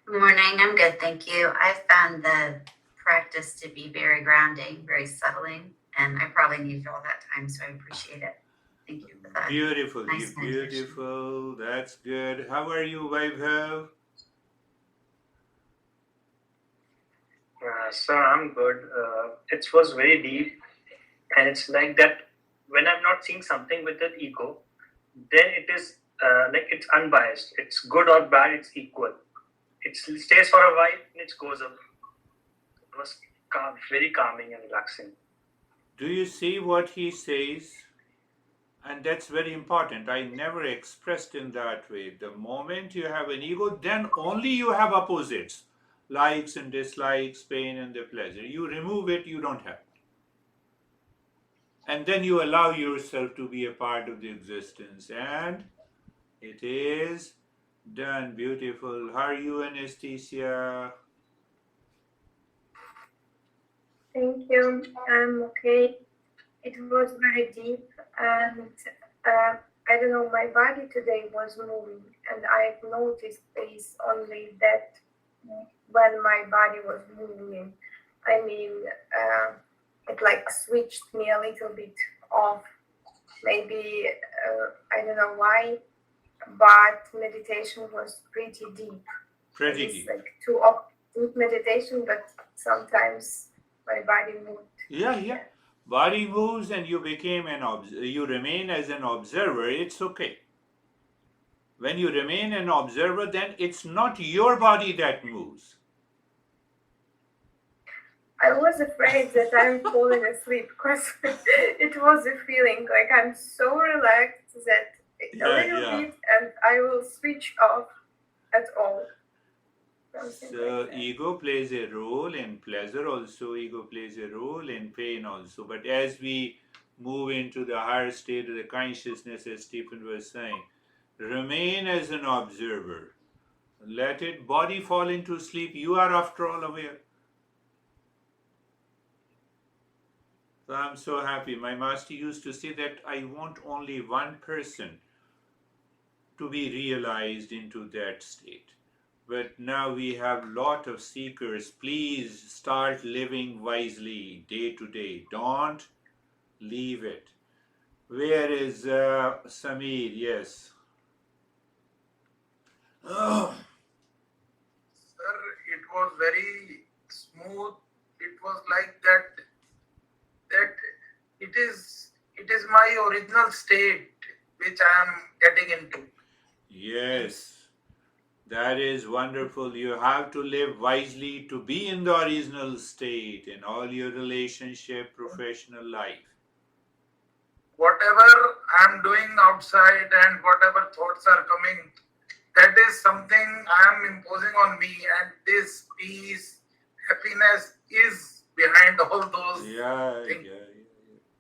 Morning. I'm good, thank you. I found the practice to be very grounding, very settling, and I probably needed all that time, so I appreciate it. Thank you for that. Beautiful, nice beautiful. That's good. How are you, Vaibhav? Sir, I'm good. It was very deep, and it's like that when I'm not seeing something with the ego, then it is like it's unbiased. It's good or bad, it's equal. It stays for a while and it goes up. It was very calming and relaxing. Do you see what he says? And that's very important. I never expressed in that way. The moment you have an ego, then only you have opposites. Likes and dislikes, pain and the pleasure. You remove it, you don't have it. And then you allow yourself to be a part of the existence. And it is done. Beautiful. How are you, Anastasia? Thank you. I'm okay. it was very deep, and I don't know, my body today was moving, and I've noticed is only that when my body was moving, I mean, it like switched me a little bit off. Maybe I don't know why, but meditation was pretty deep. Pretty It's deep. like deep meditation, but sometimes my body moved. Yeah. Body moves and you became you remain as an observer. It's okay. When you remain an observer, then it's not your body that moves. I was afraid that I'm falling asleep because it was a feeling like I'm so relaxed that a little bit and I will switch off at all. Something So like that. ego plays a role in pleasure also, ego plays a role in pain also. But as we move into the higher state of the consciousness, as Stephen was saying, remain as an observer. Let it body fall into sleep. You are after all aware. So I'm so happy. My master used to say that I want only one person to be realized into that state. But now we have lot of seekers. Please start living wisely day to day. Don't leave it. Where is Samir? Yes. Oh, Sir, it was very smooth. It was like that it is my original state which I am getting into. yes. That is wonderful. You have to live wisely to be in the original state in all your relationship, professional life. Whatever I am doing outside and whatever thoughts are coming, that is something I am imposing on me, and this peace, happiness is behind all those Yeah. things.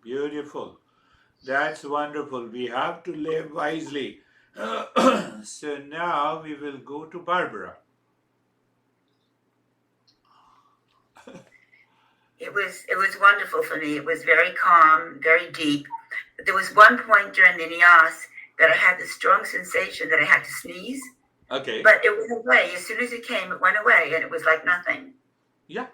Beautiful. That's wonderful. We have to live wisely. So now we will go to Barbara. It was wonderful for me. It was very calm, very deep. But there was one point during the nyas that I had the strong sensation that I had to sneeze. Okay. But it went away. As soon as it came, it went away, and it was like nothing. Yeah.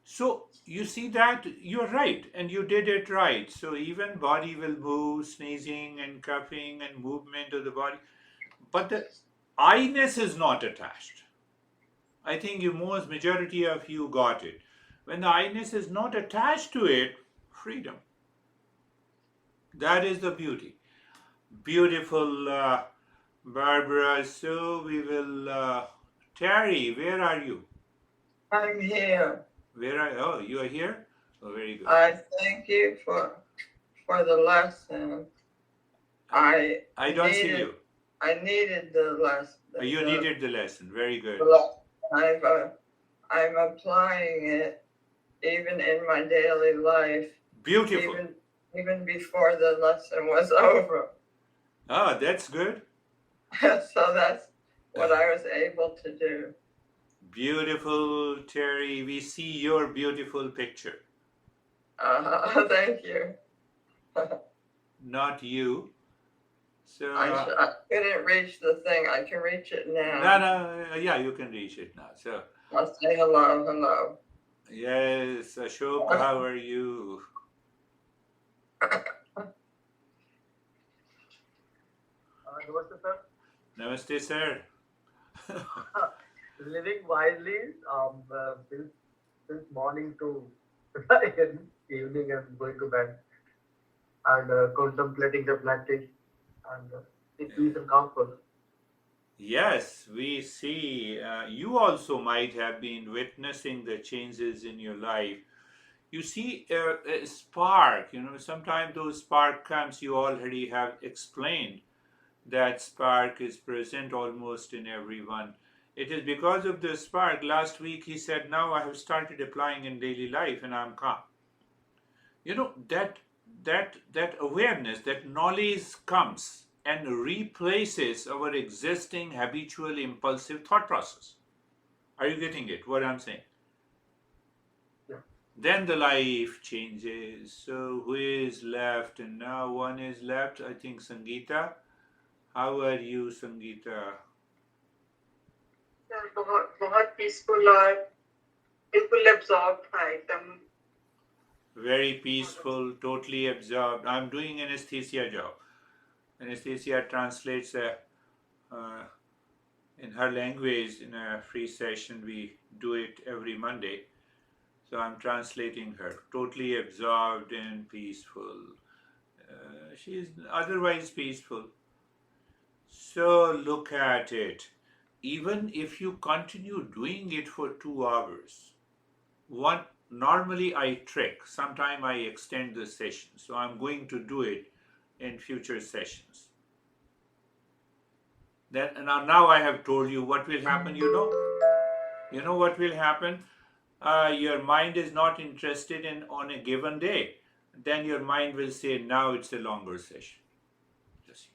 So you see that you're right, and you did it right. So even body will move, sneezing and coughing and movement of the body, but the I-ness is not attached. I think most majority of you got it. When the I-ness is not attached to it, freedom. That is the beauty. Beautiful, Barbara. So we will. Terry, where are you? I'm here. Oh, you are here? Oh, very good. I thank you for the lesson. I don't see you. I needed the lesson. You needed the lesson. Very good. I'm applying it even in my daily life. Beautiful. Even before the lesson was over. Oh, that's good. So that's what I was able to do. Beautiful, Terry. We see your beautiful picture. Thank you. Not you. So I couldn't reach the thing. I can reach it now. No. Yeah, you can reach it now. So I'll say hello. Yes, Ashok, how are you? Namaste, sir. Namaste, sir. Living wisely since morning to evening and going to bed and contemplating the planting and peace and comfort. Yes, we see. You also might have been witnessing the changes in your life. You see a spark, sometimes those spark comes, you already have explained that spark is present almost in everyone. It is because of the spark. Last week he said, now I have started applying in daily life and I'm calm. That awareness, that knowledge comes and replaces our existing habitual impulsive thought process. Are you getting it, what I'm saying? Yeah. then the life changes. So who is left? And now one is left, I think Sangeeta. How are you, Sangeeta? बहुत peaceful और बिल्कुल absorbed था एकदम. Very peaceful, totally absorbed. I'm doing anesthesia job. Anesthesia translates in her language in a free session. We do it every Monday. So I'm translating her. Totally absorbed and peaceful. She's otherwise peaceful. So look at it. Even if you continue doing it for 2 hours, normally I trick. Sometime I extend the session. So I'm going to do it in future sessions. Now I have told you what will happen, you know? You know what will happen? Your mind is not interested in on a given day. Then your mind will say, now it's a longer session. Just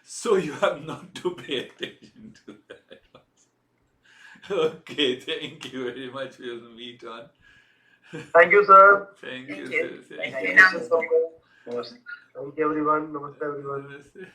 so you have not to pay attention to that. Okay, thank you very much. We'll meet on. Thank you, sir. Thank you, Thank sir. you. Thank Thank you. you. Namaste. Namaste. Thank you, everyone. Namaste, everyone. Namaste.